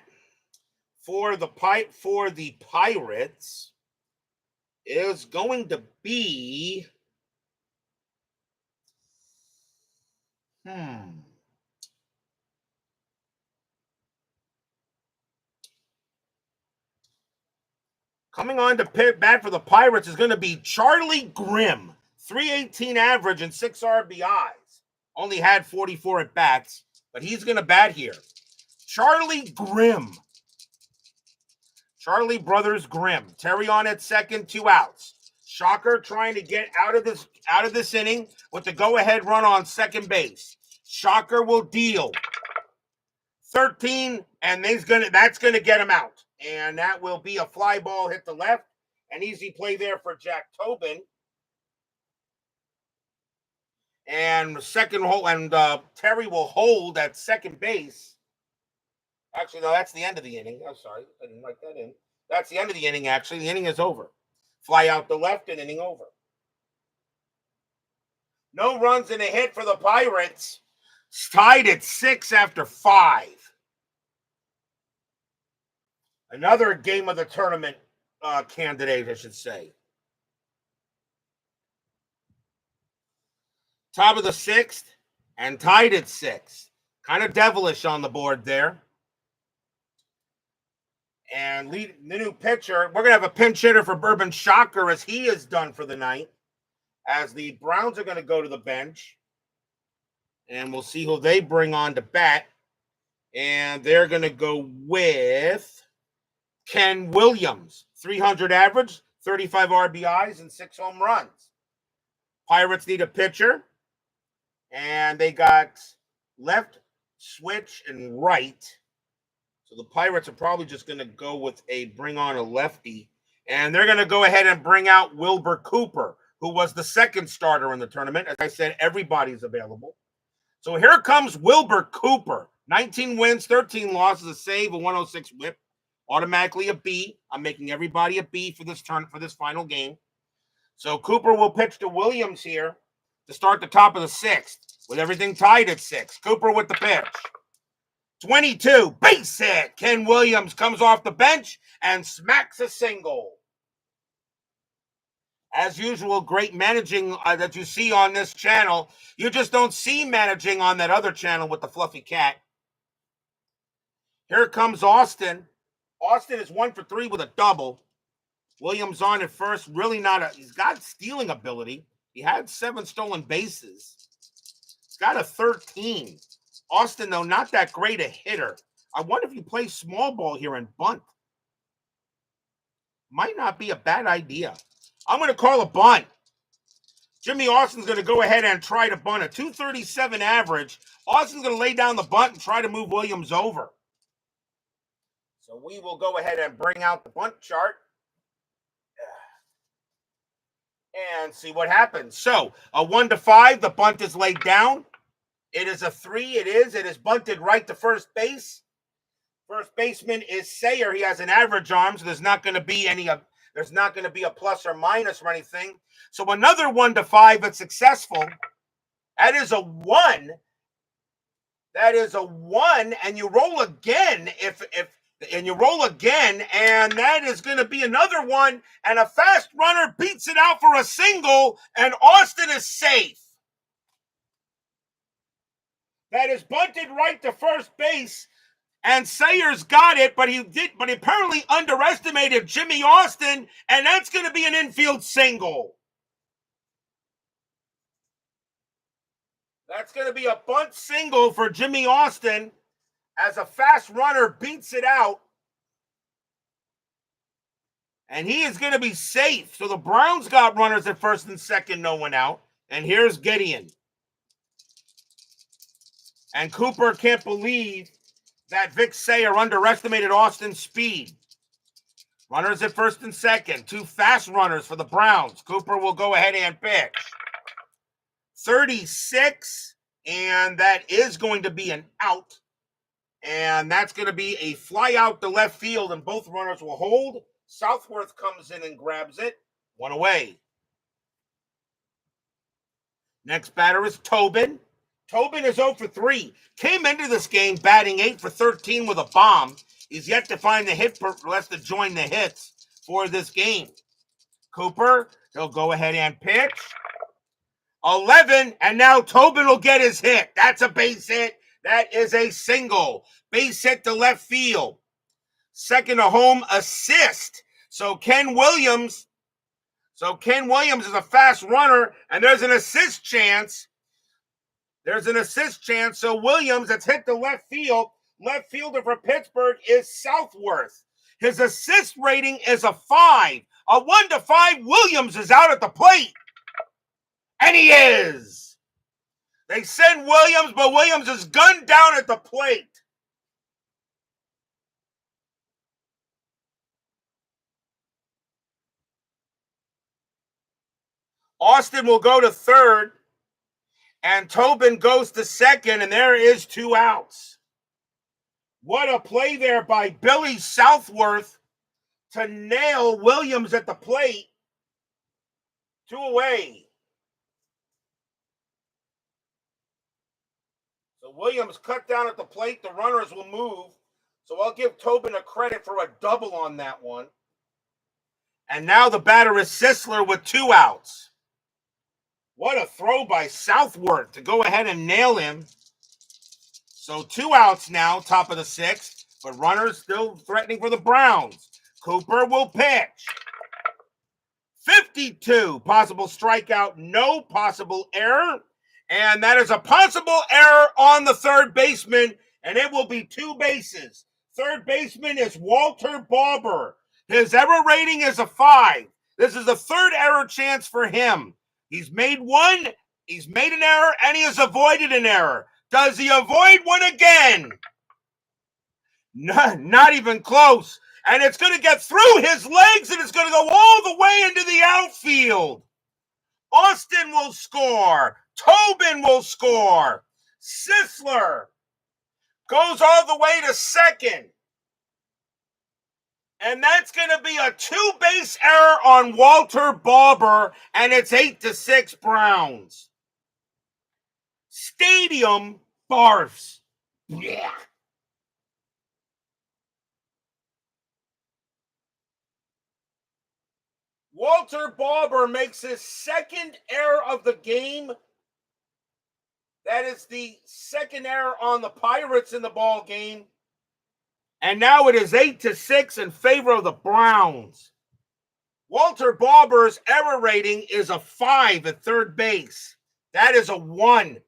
A: for the Pirates is going to be coming on to bat for the Pirates is going to be Charlie Grimm. 318 average and 6 RBIs. Only had 44 at bats, but he's going to bat here. Charlie Grimm. Charlie Brothers Grimm. Terry on at second, 2 outs. Shocker trying to get out of this inning with the go-ahead run on second base. Shocker will deal 13, and that's gonna get him out, and that will be a fly ball hit to left. An easy play there for Jack Tobin. And second hole, and Terry will hold at second base. Actually, no, that's the end of the inning. I'm sorry, I didn't write that in. That's the end of the inning. Actually, the inning is over. Fly out the left, and inning over. No runs and a hit for the Pirates. It's tied at 6 after 5. Another game of the tournament candidate, I should say. Top of the 6th and tied at 6. Kind of devilish on the board there. And the new pitcher, we're going to have a pinch hitter for Bourbon Shocker as he is done for the night. As the Browns are going to go to the bench. And we'll see who they bring on to bat. And they're going to go with Ken Williams. 300 average, 35 RBIs, and 6 home runs. Pirates need a pitcher. And they got left, switch, and right. So the Pirates are probably just going to go with bring on a lefty. And they're going to go ahead and bring out Wilbur Cooper, who was the second starter in the tournament. As I said, everybody's available. So here comes Wilbur Cooper. 19 wins, 13 losses, a save, a 106 whip. Automatically a B. I'm making everybody a B for this final game. So Cooper will pitch to Williams here to start the top of the 6th with everything tied at 6. Cooper with the pitch. 22, base hit. Ken Williams comes off the bench and smacks a single. As usual, great managing that you see on this channel. You just don't see managing on that other channel with the fluffy cat. Here comes Austin. Austin is 1 for 3 with a double. Williams on at first. Really he's got stealing ability. He had 7 stolen bases. He's got a 13. Austin, though, not that great a hitter. I wonder if you play small ball here and bunt. Might not be a bad idea. I'm going to call a bunt. Jimmy Austin's going to go ahead and try to bunt a 237 average. Austin's going to lay down the bunt and try to move Williams over. So we will go ahead and bring out the bunt chart and see what happens. So a 1 to 5, the bunt is laid down. It is a 3. It is bunted right to first base. First baseman is Sayer. He has an average arm, so there's not going to be a plus or minus or anything. So another 1 to 5 that's successful. That is a 1. That is a 1, and you roll again and that is going to be another 1, and a fast runner beats it out for a single, and Austin is safe. That is bunted right to first base, and Sayers got it, but he apparently underestimated Jimmy Austin, and that's going to be an infield single. That's going to be a bunt single for Jimmy Austin as a fast runner beats it out. And he is going to be safe. So the Browns got runners at first and second, no one out. And here's Gideon. And Cooper can't believe that Vic Sayer underestimated Austin's speed. Runners at first and second. 2 fast runners for the Browns. Cooper will go ahead and pitch. 36, and that is going to be an out. And that's going to be a fly out to left field, and both runners will hold. Southworth comes in and grabs it. 1 away. Next batter is Tobin. Tobin is 0 for 3. Came into this game batting 8 for 13 with a bomb. He's yet to find the hit less to join the hits for this game. Cooper, he'll go ahead and pitch. 11, and now Tobin will get his hit. That's a base hit. That is a single. Base hit to left field. Second to home assist. So Ken Williams is a fast runner, and there's an assist chance. So Williams, that's hit to left field. Left fielder for Pittsburgh is Southworth. His assist rating is a 5. A 1-5. Williams is out at the plate. And he is. They send Williams, but Williams is gunned down at the plate. Austin will go to third, and Tobin goes to second, and there is 2 outs. What a play there by Billy Southworth to nail Williams at the plate. 2 away. So Williams cut down at the plate. The runners will move. So I'll give Tobin a credit for a double on that one. And now the batter is Sisler with 2 outs. What a throw by Southworth to go ahead and nail him. So 2 outs now, top of the 6th, but runners still threatening for the Browns. Cooper will pitch. 52, possible strikeout, no possible error. And that is a possible error on the third baseman, and it will be 2 bases. Third baseman is Walter Barber. His error rating is a 5. This is the 3rd error chance for him. He's made 1, he's made an error, and he has avoided an error. Does he avoid one again? No, not even close. And it's going to get through his legs, and it's going to go all the way into the outfield. Austin will score. Tobin will score. Sisler goes all the way to second. And that's going to be a 2-base error on Walter Barber, and it's 8-6 Browns. Stadium barfs. Yeah. Walter Barber makes his 2nd error of the game. That is the 2nd error on the Pirates in the ball game. And now it is 8-6 in favor of the Browns. Walter Barber's error rating is a 5 at third base. That is a 1.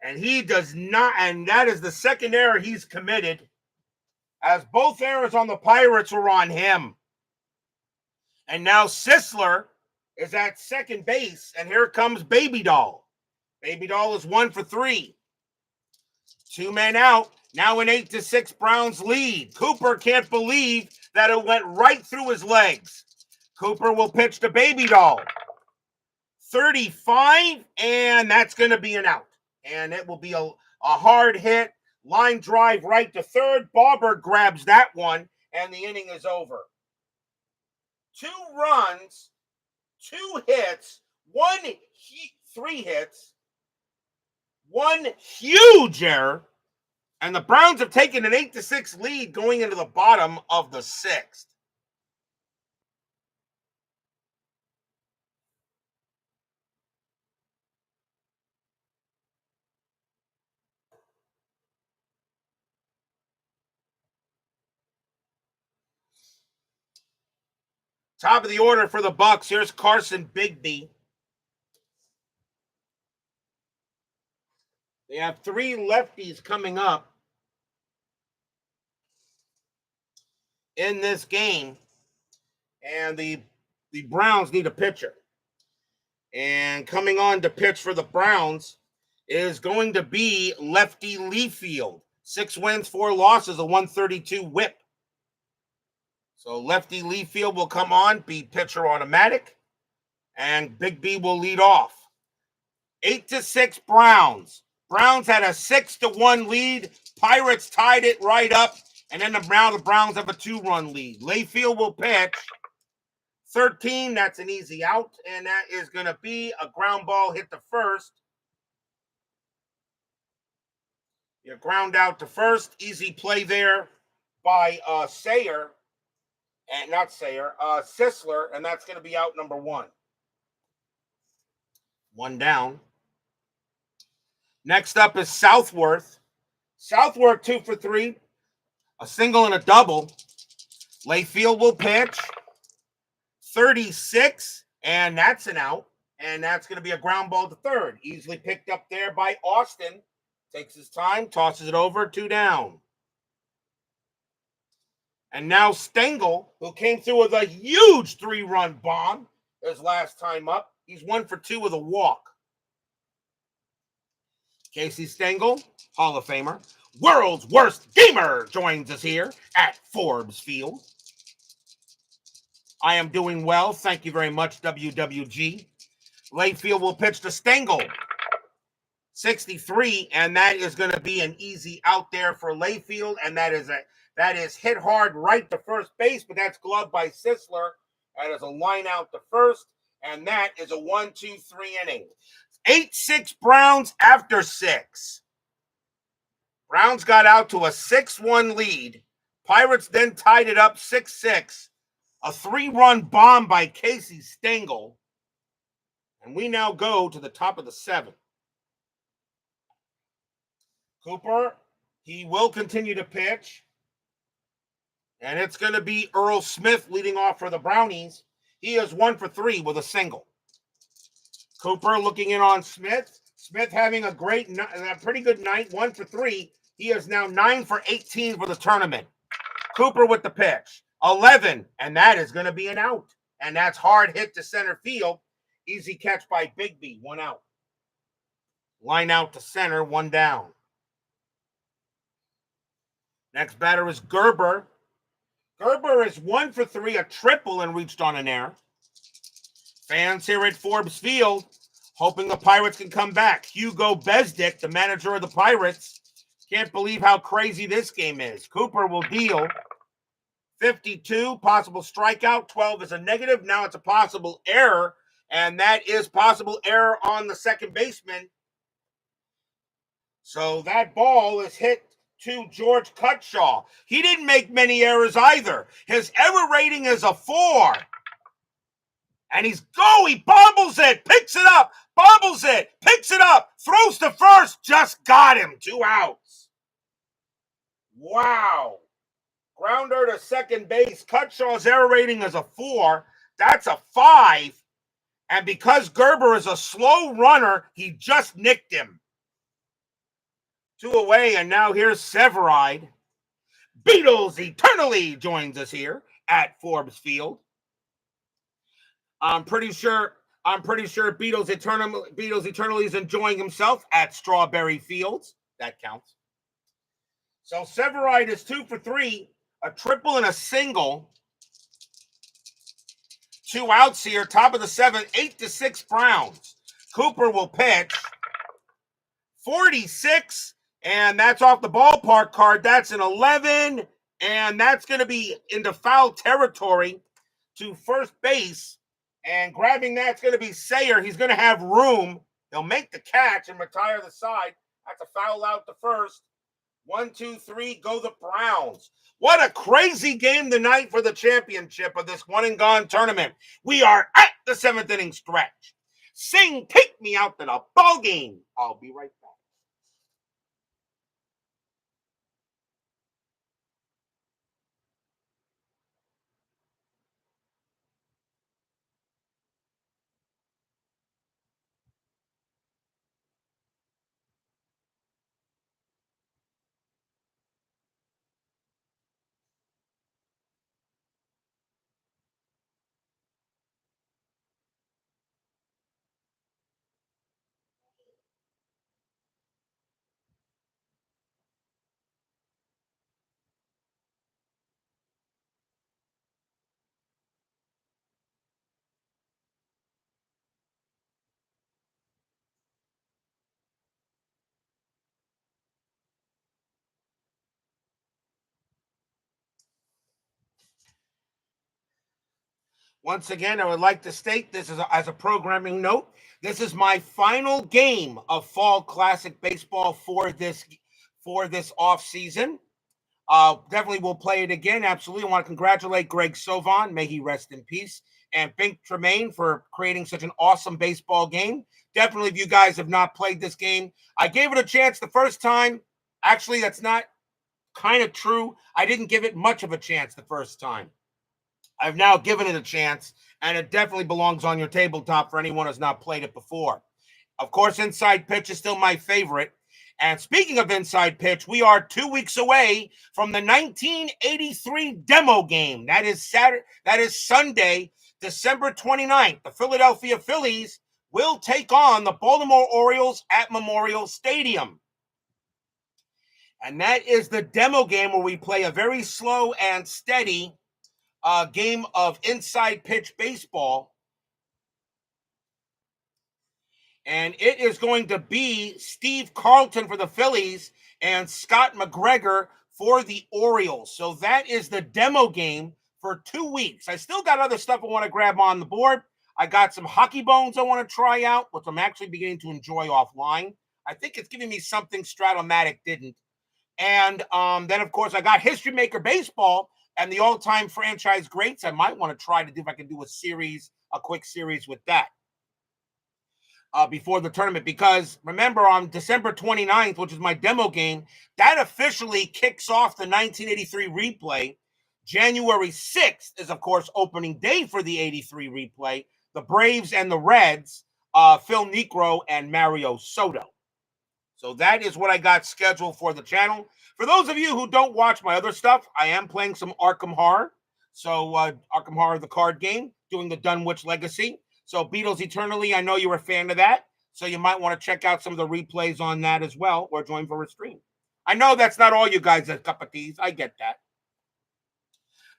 A: And he does not, and that is the 2nd error he's committed, as both errors on the Pirates were on him. And now Sisler is at second base, and here comes Baby Doll. Baby Doll is 1 for 3. 2 men out. Now an 8-6 Browns lead. Cooper can't believe that it went right through his legs. Cooper will pitch to Baby Doll. 35, and that's going to be an out. And it will be a hard hit. Line drive right to third. Barber grabs that one, and the inning is over. 2 runs, 2 hits, 3 hits, 1 huge error, and the Browns have taken an 8-6 lead going into the bottom of the 6th. Top of the order for the Bucks. Here's Carson Bigby. They have 3 lefties coming up in this game, and the Browns need a pitcher. And coming on to pitch for the Browns is going to be lefty Leafield. 6 wins, 4 losses, a 132 whip. So lefty Leafield will come on, be pitcher automatic, and Big B will lead off. 8-6 Browns. Browns had a 6-1 lead. Pirates tied it right up, and then the Browns have a 2-run lead. Leafield will pitch. 13, that's an easy out, and that is going to be a ground ball hit to first. You ground out to first. Easy play there by Sisler, and that's going to be out number 1. 1 down. Next up is Southworth. Southworth 2 for 3, a single and a double. Leafield will pitch. 36, and that's an out, and that's going to be a ground ball to third. Easily picked up there by Austin. Takes his time, tosses it over, 2 down. And now Stengel, who came through with a huge 3-run bomb his last time up. He's 1 for 2 with a walk. Casey Stengel, Hall of Famer, world's worst gamer, joins us here at Forbes Field. I am doing well. Thank you very much, WWG. Layfield will pitch to Stengel. 63, and that is going to be an easy out there for Layfield, and that is hit hard right to first base, but that's gloved by Sisler. That is a line out to first, and that is a 1-2-3 inning. 8-6 Browns after 6. Browns got out to a 6-1 lead. Pirates then tied it up 6-6. A 3-run bomb by Casey Stengel. And we now go to the top of the 7th. Cooper, he will continue to pitch. And it's going to be Earl Smith leading off for the Brownies. He is 1 for 3 with a single. Cooper looking in on Smith. Smith having a pretty good night, 1 for 3. He is now 9 for 18 for the tournament. Cooper with the pitch. 11, and that is going to be an out. And that's hard hit to center field. Easy catch by Bigby, 1 out. Line out to center, 1 down. Next batter is Gerber. Gerber is 1 for 3, a triple, and reached on an error. Fans here at Forbes Field hoping the Pirates can come back. Hugo Besdick, the manager of the Pirates, can't believe how crazy this game is. Cooper will deal. 52, possible strikeout. 12 is a negative. Now it's a possible error, and that is possible error on the second baseman. So that ball is hit to George Cutshaw. He didn't make many errors either. His error rating is a 4. And he bobbles it, picks it up, bobbles it, picks it up, throws to first, just got him, 2 outs. Wow. Grounder to second base. Cutshaw's error rating is a 4. That's a 5. And because Gerber is a slow runner, he just nicked him. 2 away, and now here's Severide. Beatles Eternally joins us here at Forbes Field. I'm pretty sure Beatles Eternally is enjoying himself at Strawberry Fields. That counts. So Severide is 2 for 3, a triple and a single. 2 outs here, top of the 7th, 8-6 Browns. Cooper will pitch. 46, and that's off the ballpark card. That's an 11, and that's going to be into foul territory to first base. And grabbing that's going to be Sayer. He's going to have room. He'll make the catch and retire the side. That's a foul out to first. 1, 2, 3, go the Browns. What a crazy game tonight for the championship of this one-and-gone tournament. We are at the 7th inning stretch. Sing, take me out to the ball game. I'll be right back. Once again, I would like to state this is as a programming note. This is my final game of Fall Classic Baseball for this off season. Definitely will play it again. Absolutely. I want to congratulate Greg Sovan. May he rest in peace. And Pink Tremaine for creating such an awesome baseball game. Definitely, if you guys have not played this game, I gave it a chance the first time. Actually, that's not kind of true. I didn't give it much of a chance the first time. I've now given it a chance, and it definitely belongs on your tabletop for anyone who's not played it before. Of course, Inside Pitch is still my favorite. And speaking of inside pitch, we are 2 weeks away from the 1983 demo game. That is Sunday, December 29th. The Philadelphia Phillies will take on the Baltimore Orioles at Memorial Stadium. And that is the demo game where we play a very slow and steady game of inside pitch baseball. And it is going to be Steve Carlton for the Phillies and Scott McGregor for the Orioles. So that is the demo game for 2 weeks. I still got other stuff I want to grab on the board. I got some hockey bones I want to try out, which I'm actually beginning to enjoy offline. I think it's giving me something Stratomatic didn't. And then, of course, I got History Maker Baseball and the all-time franchise greats. I might want to try to do if I can do a quick series with that. Before the tournament, because remember on December 29th, which is my demo game, that officially kicks off the 1983 replay. January 6th is, of course, opening day for the 83 replay. The Braves and the Reds, Phil Niekro and Mario Soto. So that is what I got scheduled for the channel. For those of you who don't watch my other stuff, I am playing some Arkham Horror. So Arkham Horror, the card game, doing the Dunwich Legacy. So Beatles Eternally, I know you're a fan of that. So you might want to check out some of the replays on that as well, or join for a stream. I know that's not all you guys' cup of teas. I get that.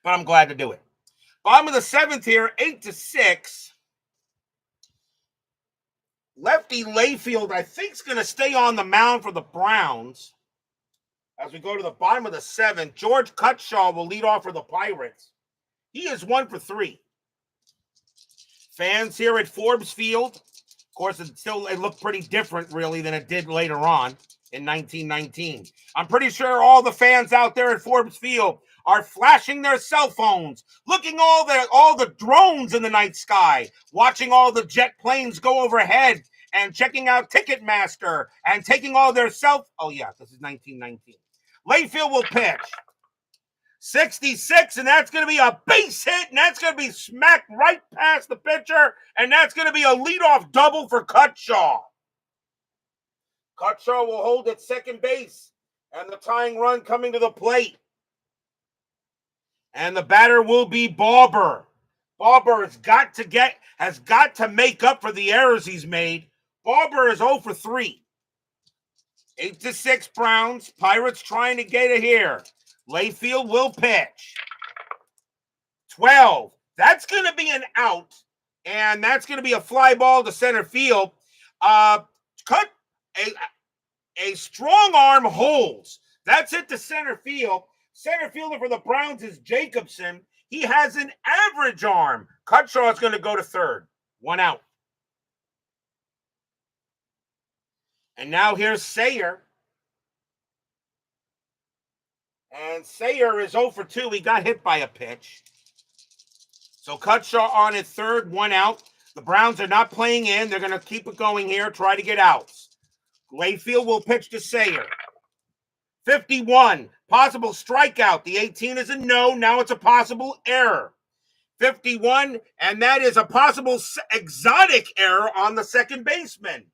A: But I'm glad to do it. Bottom of the 7th here, 8-6. Lefty Layfield, I think, is going to stay on the mound for the Browns. As we go to the bottom of the 7th, George Cutshaw will lead off for the Pirates. He is 1 for 3. Fans here at Forbes Field. Of course, it looked pretty different, really, than it did later on in 1919. I'm pretty sure all the fans out there at Forbes Field are flashing their cell phones, looking all the drones in the night sky, watching all the jet planes go overhead, and checking out Ticketmaster and taking all their Oh, yeah, this is 1919. Layfield will pitch. 66, and that's going to be a base hit, and that's going to be smacked right past the pitcher, and that's going to be a leadoff double for Cutshaw. Cutshaw will hold at second base, and the tying run coming to the plate. And the batter will be Barber. Barber has got to make up for the errors he's made. Barber is 0 for 3. 8-6 Browns. Pirates trying to get it here. Layfield will pitch. 12. That's going to be an out, and that's going to be a fly ball to center field. Cut a strong arm holds. That's it to center field. Center fielder for the Browns is Jacobson. He has an average arm. Cutshaw is going to go to third. 1 out. And now here's Sayer. And Sayer is 0 for 2. He got hit by a pitch. So Cutshaw on at third, 1 out. The Browns are not playing in. They're going to keep it going here, try to get outs. Layfield will pitch to Sayer. 51, possible strikeout. The 18 is a no. Now it's a possible error. 51, and that is a possible exotic error on the second baseman.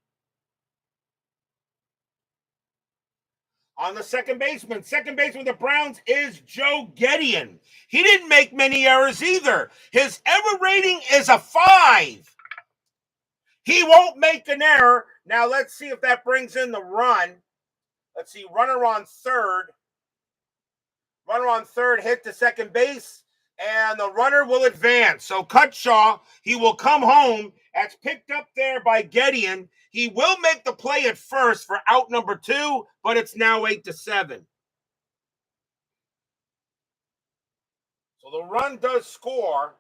A: Second baseman of the Browns is Joe Gedeon. He didn't make many errors either. His error rating is a 5. He won't make an error. Now let's see if that brings in the run. Let's see, runner on third. Runner on third hit to second base, and the runner will advance. So Cutshaw, he will come home. That's picked up there by Gedeon. He will make the play at first for out number 2, but it's now 8-7. So the run does score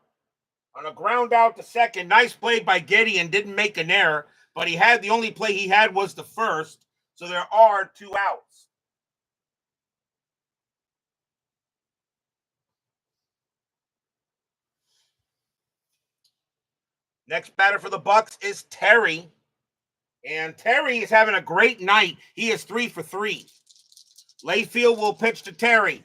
A: on a ground out to second. Nice play by Gedeon. Didn't make an error, but the only play he had was the first. So there are 2 outs. Next batter for the Bucks is Terry. And Terry is having a great night. He is 3 for 3. Layfield will pitch to Terry.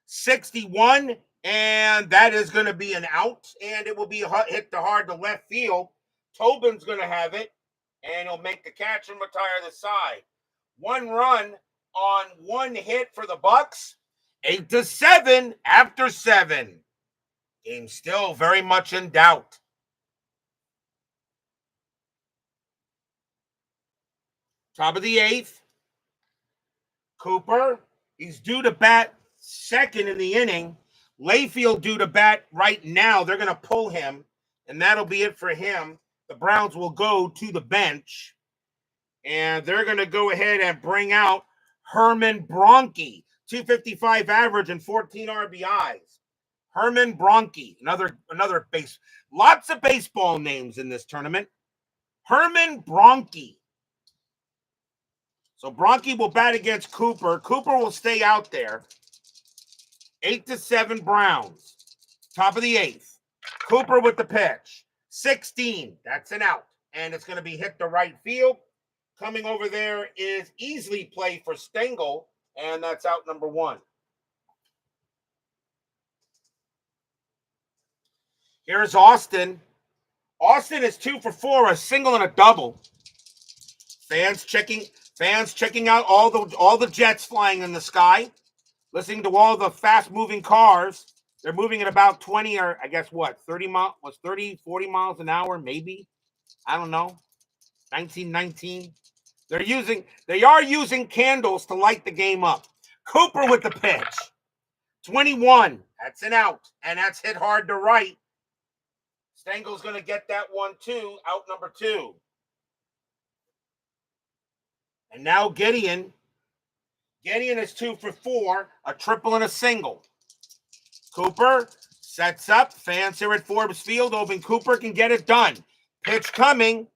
A: 61, and that is going to be an out, and it will be hit to hard to left field. Tobin's going to have it, and he'll make the catch and retire the side. 1 run on 1 hit for the Bucks. 8-7 after 7. Game still very much in doubt. Top of the 8th. Cooper, he's due to bat second in the inning. Layfield due to bat right now. They're going to pull him, and that'll be it for him. The Browns will go to the bench, and they're going to go ahead and bring out Herman Bronke, 255 average and 14 RBIs. Herman Bronke, another base. Lots of baseball names in this tournament. Herman Bronke. So Bronke will bat against Cooper. Cooper will stay out there. 8-7 Browns. Top of the 8th. Cooper with the pitch. 16. That's an out. And it's going to be hit to right field. Coming over there is easily play for Stengel. And that's out number 1. Here's Austin. Austin is 2 for 4, a single and a double. Fans checking out all the jets flying in the sky, listening to all the fast-moving cars. They're moving at about 20 or I guess what, 40 miles an hour, maybe. I don't know. 1919. They are using candles to light the game up. Cooper with the pitch. 21. That's an out, and that's hit hard to right. Stengel's going to get that one too. Out number 2. And now Gideon. Gideon is 2 for 4, a triple and a single. Cooper sets up. Fans here at Forbes Field hoping Cooper can get it done. Pitch coming.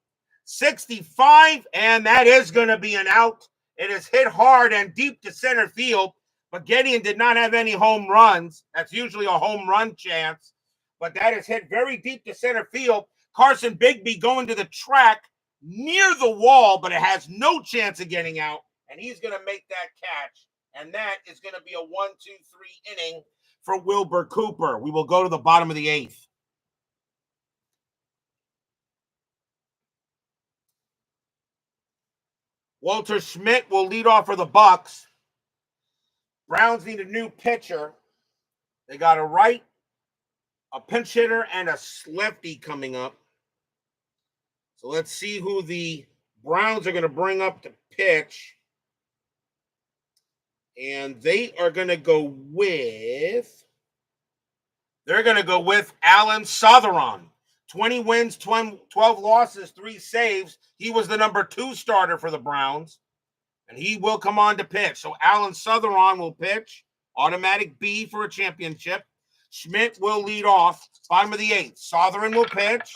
A: 65, and that is going to be an out. It is hit hard and deep to center field, but Gideon did not have any home runs. That's usually a home run chance, but that is hit very deep to center field. Carson Bigby going to the track near the wall, but it has no chance of getting out, and he's going to make that catch, and that is going to be a 1-2-3 inning for Wilbur Cooper. We will go to the bottom of the 8th. Walter Schmidt will lead off for the Bucks. Browns need a new pitcher. They got a right, a pinch hitter, and a lefty coming up. So let's see who the Browns are going to bring up to pitch. And they are going to go with Alan Sotheron. 20 wins, 12 losses, 3 saves. He was the number 2 starter for the Browns. And he will come on to pitch. So Alan Sotheron will pitch. Automatic B for a championship. Schmidt will lead off. Bottom of the 8th. Sotheron will pitch.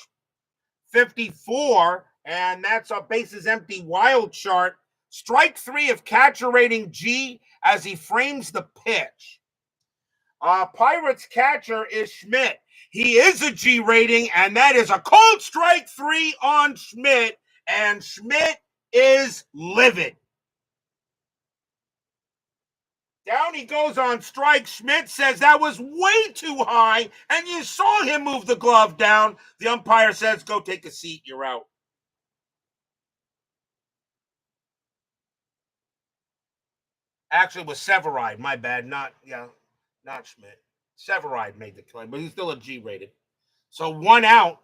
A: 54. And that's a bases empty wild chart. Strike 3 of catcher rating G as he frames the pitch. Pirates catcher is Schmidt. He is a G rating, and that is a cold strike 3 on Schmidt, and Schmidt is livid. Down he goes on strike. Schmidt says that was way too high, and you saw him move the glove down. The umpire says, go take a seat, you're out. Actually, it was Severide, my bad, not Schmidt. Severide made the claim, but he's still a G rated. So 1 out.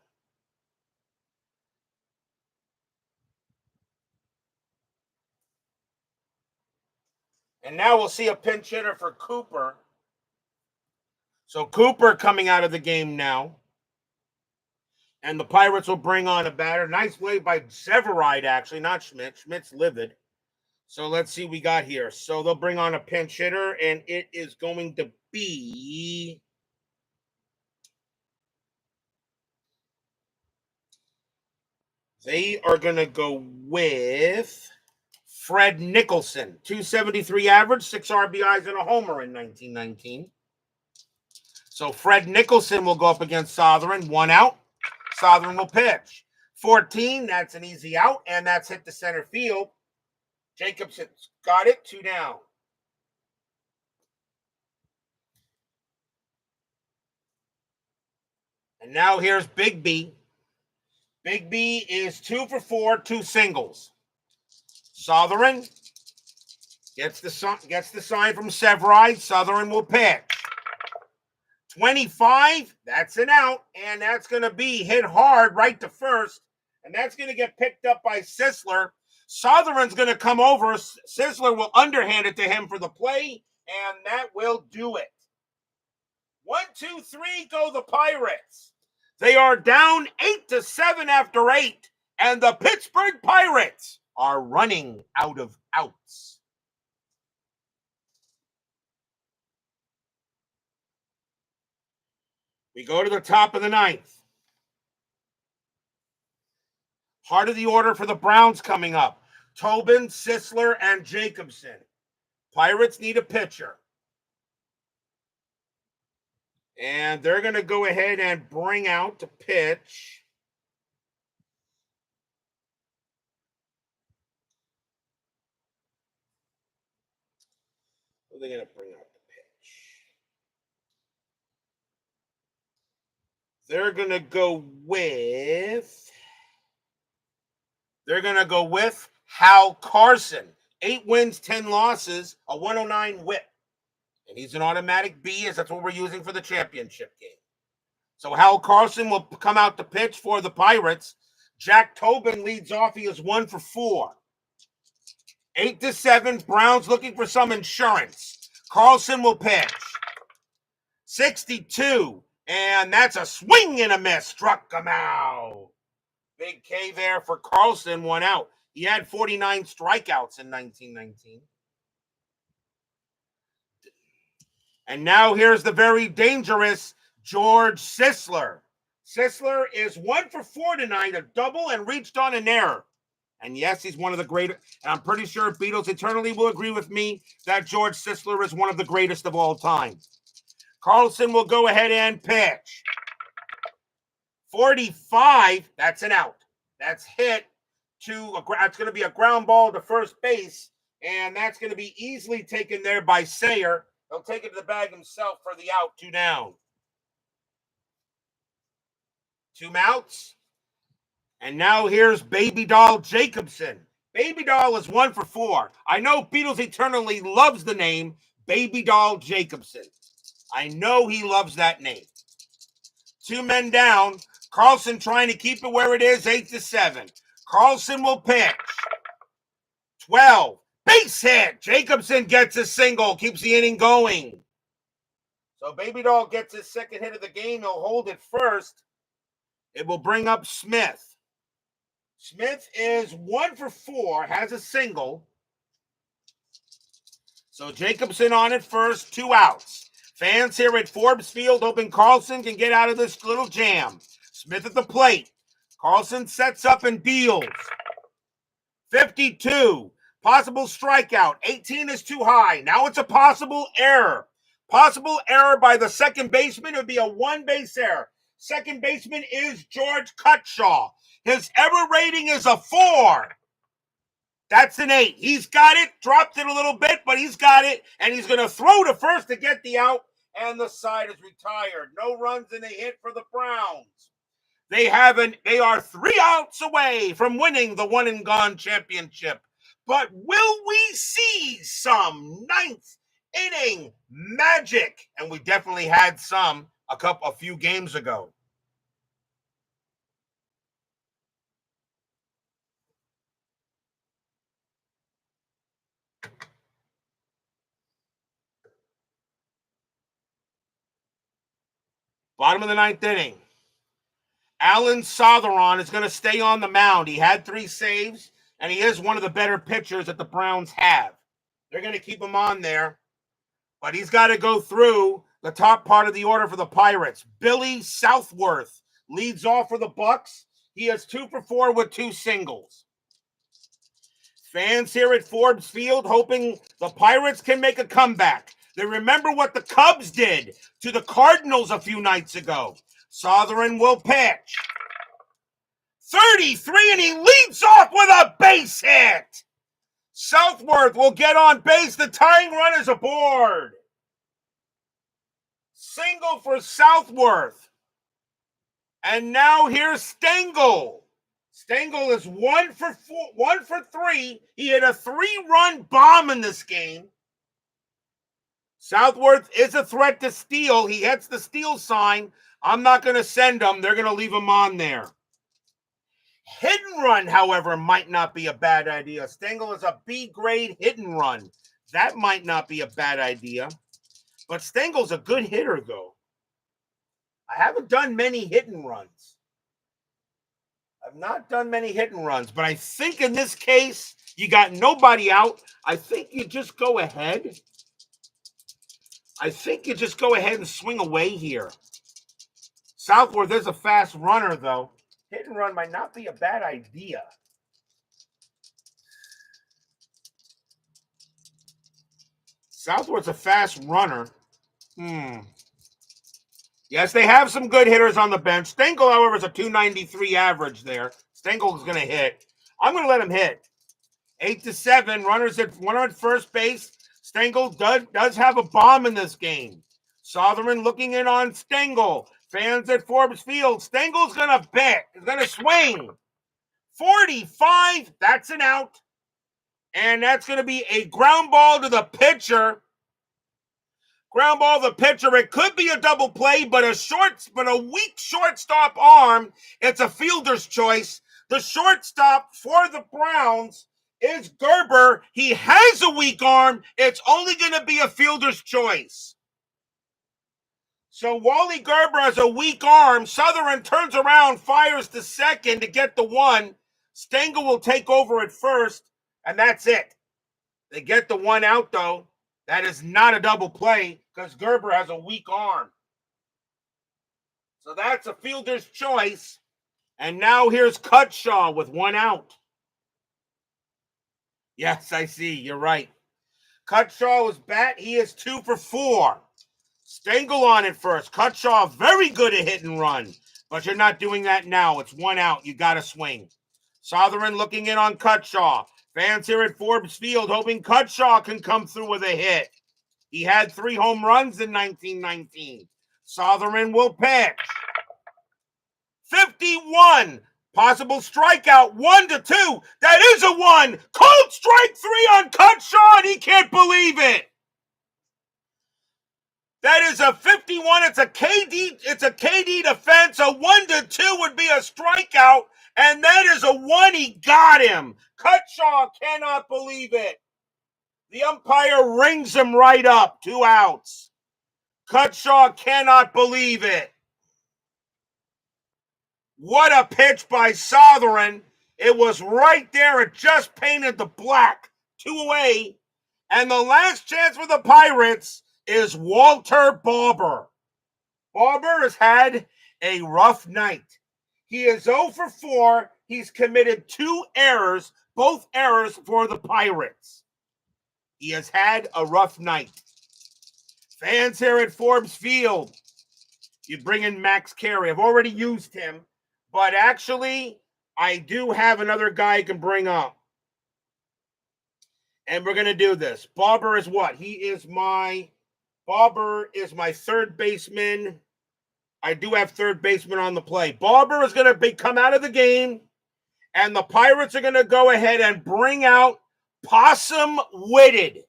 A: And now we'll see a pinch hitter for Cooper. So Cooper coming out of the game now. And the Pirates will bring on a batter. Nice play by Severide, actually, not Schmidt. Schmidt's livid. So let's see what we got here. So they'll bring on a pinch hitter, and it is going to be they are going to go with Fred Nicholson. 273 average, 6 RBIs and a homer in 1919. So Fred Nicholson will go up against Sotheron. 1 out. Sotheron will pitch. 14, that's an easy out, and that's hit to center field. Jacobson's got it, 2 down. And now here's Big B. Big B is 2 for 4, 2 singles. Sotheron Gets the sign from Severide. Southern will pitch. 25, that's an out, and that's going to be hit hard right to first, and that's going to get picked up by Sisler. Southern's going to come over. Sisler will underhand it to him for the play, and that will do it. 1, 2, 3, go the Pirates. They are down 8-7 after 8, and the Pittsburgh Pirates are running out of outs. We go to the top of the ninth. Heart of the order for the Browns coming up. Tobin, Sisler, and Jacobson. Pirates need a pitcher. And they're going to go ahead and bring out the pitch. Who are they going to bring out the pitch? They're going to go with Hal Carson. 8 wins, 10 losses, a 109 whip. And he's an automatic B, as that's what we're using for the championship game. So Hal Carson will come out to pitch for the Pirates. Jack Tobin leads off. He is 1 for 4. 8-7, Browns looking for some insurance. Carlson will pitch. 62, and that's a swing and a miss. Struck him out. Big K there for Carlson, 1 out. He had 49 strikeouts in 1919. And now here's the very dangerous George Sisler. Sisler is 1 for 4 tonight, a double, and reached on an error. And yes, he's one of the greatest. And I'm pretty sure Beatles eternally will agree with me that George Sisler is one of the greatest of all time. Carlson will go ahead and pitch. 45, that's an out. That's hit it's going to be a ground ball to first base, and that's going to be easily taken there by Sayer. He'll take it to the bag himself for the out, 2 down. 2 outs. And now here's Baby Doll Jacobson. Baby Doll is 1 for 4. I know Beatles eternally loves the name Baby Doll Jacobson. I know he loves that name. 2 men down. Carlson trying to keep it where it is, 8-7. Carlson will pitch. 12. Base hit. Jacobson gets a single, keeps the inning going. So Baby Doll gets his second hit of the game. He'll hold it first. It will bring up Smith. Smith is 1 for 4, has a single. So Jacobson on it first, 2 outs. Fans here at Forbes Field hoping Carlson can get out of this little jam. Smith at the plate. Carlson sets up and deals. 52. Possible strikeout. 18 is too high. Now it's a possible error. Possible error by the second baseman. It would be a 1-base error. Second baseman is George Cutshaw. His error rating is a 4. That's an 8. He's got it. Dropped it a little bit, but he's got it. And he's going to throw to first to get the out. And the side is retired. No runs and a hit for the Browns. They are 3 outs away from winning the one and gone championship. But will we see some 9th inning magic? And we definitely had some a few games ago. Bottom of the 9th inning. Alan Sotheron is going to stay on the mound. He had 3 saves, and he is one of the better pitchers that the Browns have. They're going to keep him on there, but he's got to go through the top part of the order for the Pirates. Billy Southworth leads off for the Bucks. He is 2 for 4 with 2 singles. Fans here at Forbes Field hoping the Pirates can make a comeback. They remember what the Cubs did to the Cardinals a few nights ago. Sotheron will pitch. 33, and he leads off with a base hit. Southworth will get on base. The tying run is aboard. Single for Southworth. And now here's Stengel. Stengel is 1 for 3. He hit a 3-run bomb in this game. Southworth is a threat to steal. He hits the steal sign. I'm not going to send him. They're going to leave him on there. Hit and run, however, might not be a bad idea. Stengel is a B-grade hit and run. That might not be a bad idea. But Stengel's a good hitter, though. I haven't done many hit and runs. I've not done many hit and runs. But I think in this case, you got nobody out. I think you just go ahead. And swing away here. Southworth is a fast runner, though. Hit and run might not be a bad idea. Southworth's a fast runner. Yes, they have some good hitters on the bench. Stengel, however, is a 293 average there. Stengel's going to hit. I'm going to let him hit. 8-7. Runners at first base. Stengel does have a bomb in this game. Sotheran looking in on Stengel. Fans at Forbes Field. Stengel's going to bet. He's going to swing. 45. That's an out. And that's going to be a ground ball to the pitcher. Ground ball to the pitcher. It could be a double play, but a weak shortstop arm. It's a fielder's choice. The shortstop for the Browns is Gerber. He has a weak arm. It's only going to be a fielder's choice. So Wally Gerber has a weak arm. Sotheran turns around, fires to second to get the one. Stengel will take over at first, and that's it. They get the one out, though. That is not a double play because Gerber has a weak arm. So that's a fielder's choice. And now here's Cutshaw with one out. Yes, I see. You're right. Cutshaw was bat. He is 2 for 4. Stengel on it first. Cutshaw very good at hit and run. But you're not doing that now. It's one out. You got to swing. Sotheran looking in on Cutshaw. Fans here at Forbes Field hoping Cutshaw can come through with a hit. He had 3 home runs in 1919. Sotheran will pitch. 51. Possible strikeout. 1-2. That is a 1. Cold strike 3 on Cutshaw, and he can't believe it. That is a 51. It's a KD defense. A 1-2 would be a strikeout. And that is a 1. He got him. Cutshaw cannot believe it. The umpire rings him right up. 2 outs. Cutshaw cannot believe it. What a pitch by Sotheran. It was right there. It just painted the black. 2 away. And the last chance for the Pirates is Walter Barber. Barber has had a rough night. He is 0 for 4. He's committed 2 errors, both errors for the Pirates. He has had a rough night. Fans here at Forbes Field, you bring in Max Carey. I've already used him, but actually, I do have another guy I can bring up. And we're going to do this. Barber is what? Barber is my third baseman. I do have third baseman on the play. Barber is going to come out of the game, and the Pirates are going to go ahead and bring out Possum Whitted.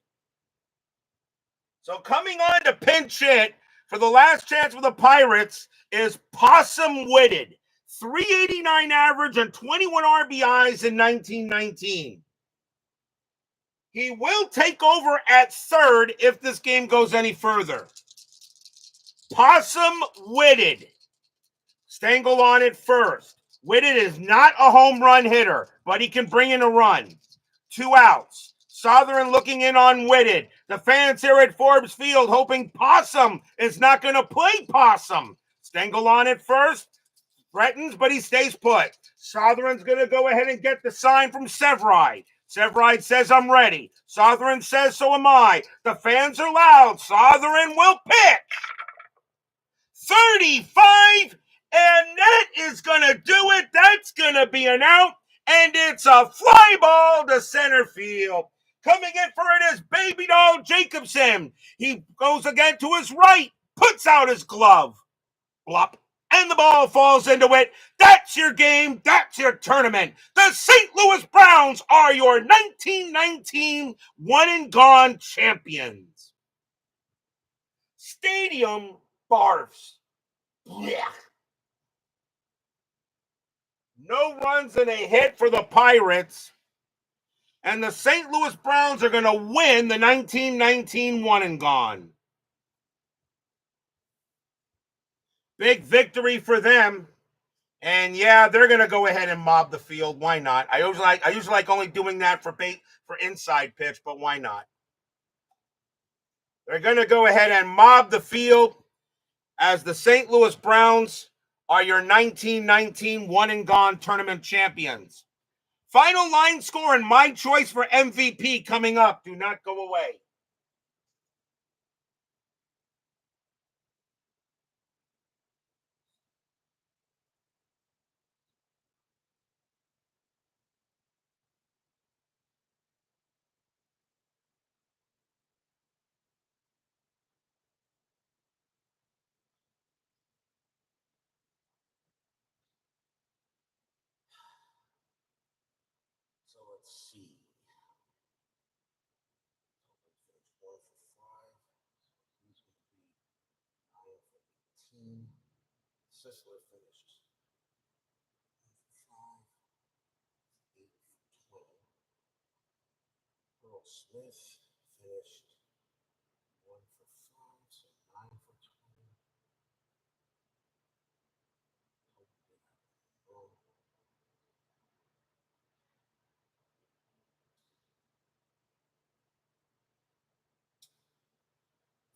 A: So coming on to pinch hit for the last chance for the Pirates is Possum Whitted. 389 average and 21 RBIs in 1919. He will take over at third if this game goes any further. Possum Whitted. Stengel on it first. Whitted is not a home run hitter, but he can bring in a run. 2 outs. Sotheran looking in on Whitted. The fans here at Forbes Field hoping Possum is not going to play Possum. Stengel on it first. Threatens, but he stays put. Sotheran's going to go ahead and get the sign from Severide. Severide says, I'm ready. Sotheran says, so am I. The fans are loud. Sotheran will pitch. 35, and that is going to do it. That's going to be an out, and it's a fly ball to center field. Coming in for it is Baby Doll Jacobson. He goes again to his right, puts out his glove. Blop, and the ball falls into it. That's your game. That's your tournament. The St. Louis Browns are your 1919 one and gone champions. Stadium barfs. Blech. No runs and a hit for the Pirates. And the St. Louis Browns are going to win the 1919 one and gone. Big victory for them. And yeah, they're going to go ahead and mob the field. Why not? I usually like only doing that for inside pitch, but why not? They're going to go ahead and mob the field as the St. Louis Browns are your 1919 one and gone tournament champions. Final line score and my choice for MVP coming up. Do not go away. So let's see. One for 5. He's going to be 9 for 18. Sisler finished 1 for 5. 8 for 12. Earl Smith finished 1 for 5, so 9 for 20.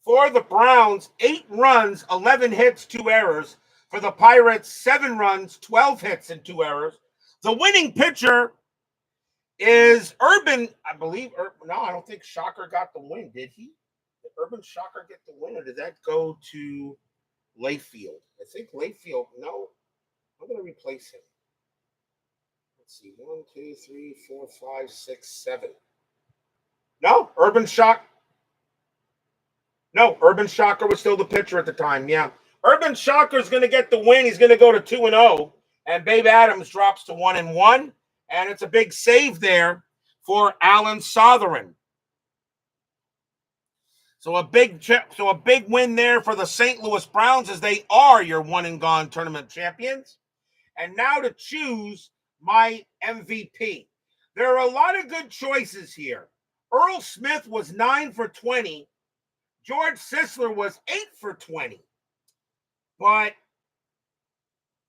A: For the Browns, 8 runs, 11 hits, 2 errors. For the Pirates, 7 runs, 12 hits, and 2 errors. The winning pitcher is Urban, I believe. No, I don't think Shocker got the win, did he? Did Urban Shocker get the win, or did that go to Layfield? I think Layfield, no. I'm going to replace him. Let's see, 1, 2, 3, 4, 5, 6, 7. No, Urban Shocker. No, Urban Shocker was still the pitcher at the time. Yeah. Urban Shocker's going to get the win. He's going to go to 2-0. And Babe Adams drops to 1-1. And it's a big save there for Alan Sotheran. So a big win there for the St. Louis Browns as they are your one and gone tournament champions. And now to choose my MVP. There are a lot of good choices here. Earl Smith was 9 for 20. George Sisler was 8 for 20. But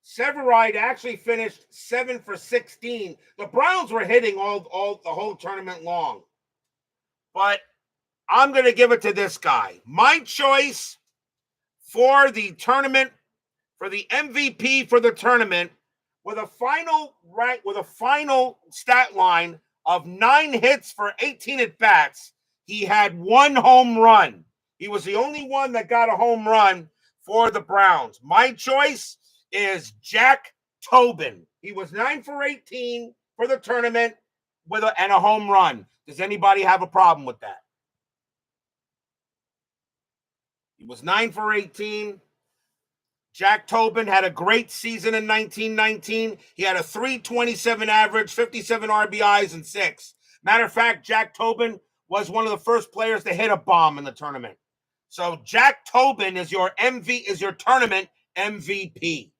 A: Severide actually finished 7 for 16. The Browns were hitting all the whole tournament long. But I'm going to give it to this guy. My choice for the tournament, for the MVP for the tournament, with a final stat line of 9 hits for 18 at bats, he had 1 home run. He was the only one that got a home run for the Browns. My choice is Jack Tobin. He was 9 for 18 for the tournament and a home run. Does anybody have a problem with that? He was 9 for 18. Jack Tobin had a great season in 1919. He had a .327 average, 57 RBIs, and 6. Matter of fact, Jack Tobin was one of the first players to hit a bomb in the tournament. So Jack Tobin is your tournament MVP.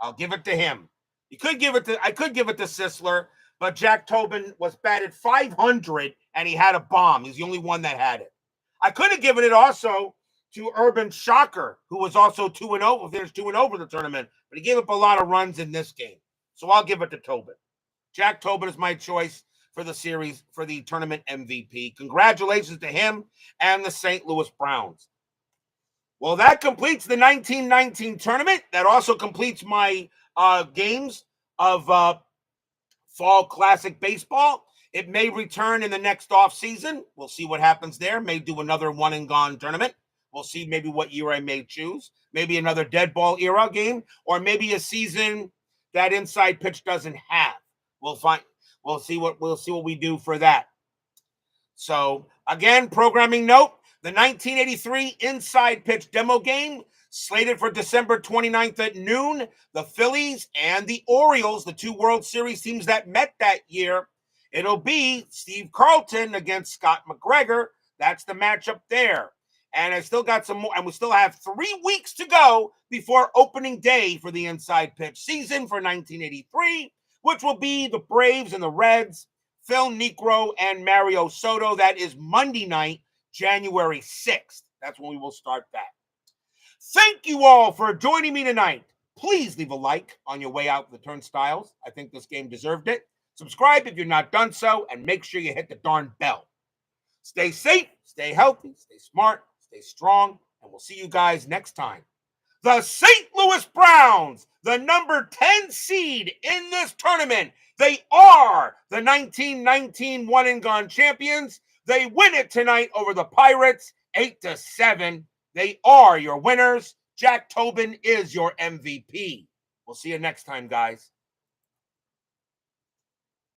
A: I'll give it to him. I could give it to Sisler, but Jack Tobin was batted .500 and he had a bomb. He's the only one that had it. I could have given it also to Urban Shocker, who was also 2-0, finished 2-0 for the tournament, but he gave up a lot of runs in this game. So I'll give it to Tobin. Jack Tobin is my choice for the series, for the tournament MVP. Congratulations to him and the St. Louis Browns. Well, that completes the 1919 tournament. That also completes my games of Fall Classic Baseball. It may return in the next off season. We'll see what happens there. May do another one and gone tournament. We'll see maybe what year I may choose. Maybe another dead ball era game, or maybe a season that inside pitch doesn't have. We'll see what we do for that. So again, programming note: the 1983 inside pitch demo game Slated for December 29th at noon, the Phillies and the Orioles, the two World Series teams that met that year. It'll be Steve Carlton against Scott McGregor. That's the matchup there. And I still got some more, and we still have 3 weeks to go before opening day for the inside pitch season for 1983, which will be the Braves and the Reds, Phil Niekro and Mario Soto. That is Monday night, January 6th. That's when we will start that. Thank you all for joining me tonight. Please leave a like on your way out the turnstiles. I think this game deserved it. Subscribe if you're not done so, and make sure you hit the darn bell. Stay safe, stay healthy, stay smart, stay strong, and we'll see you guys next time. The St. Louis Browns, the number 10 seed in this tournament. They are the 1919 one-and-gone champions. They win it tonight over the Pirates, 8-7. They are your winners. Jack Tobin is your MVP. We'll see you next time, guys.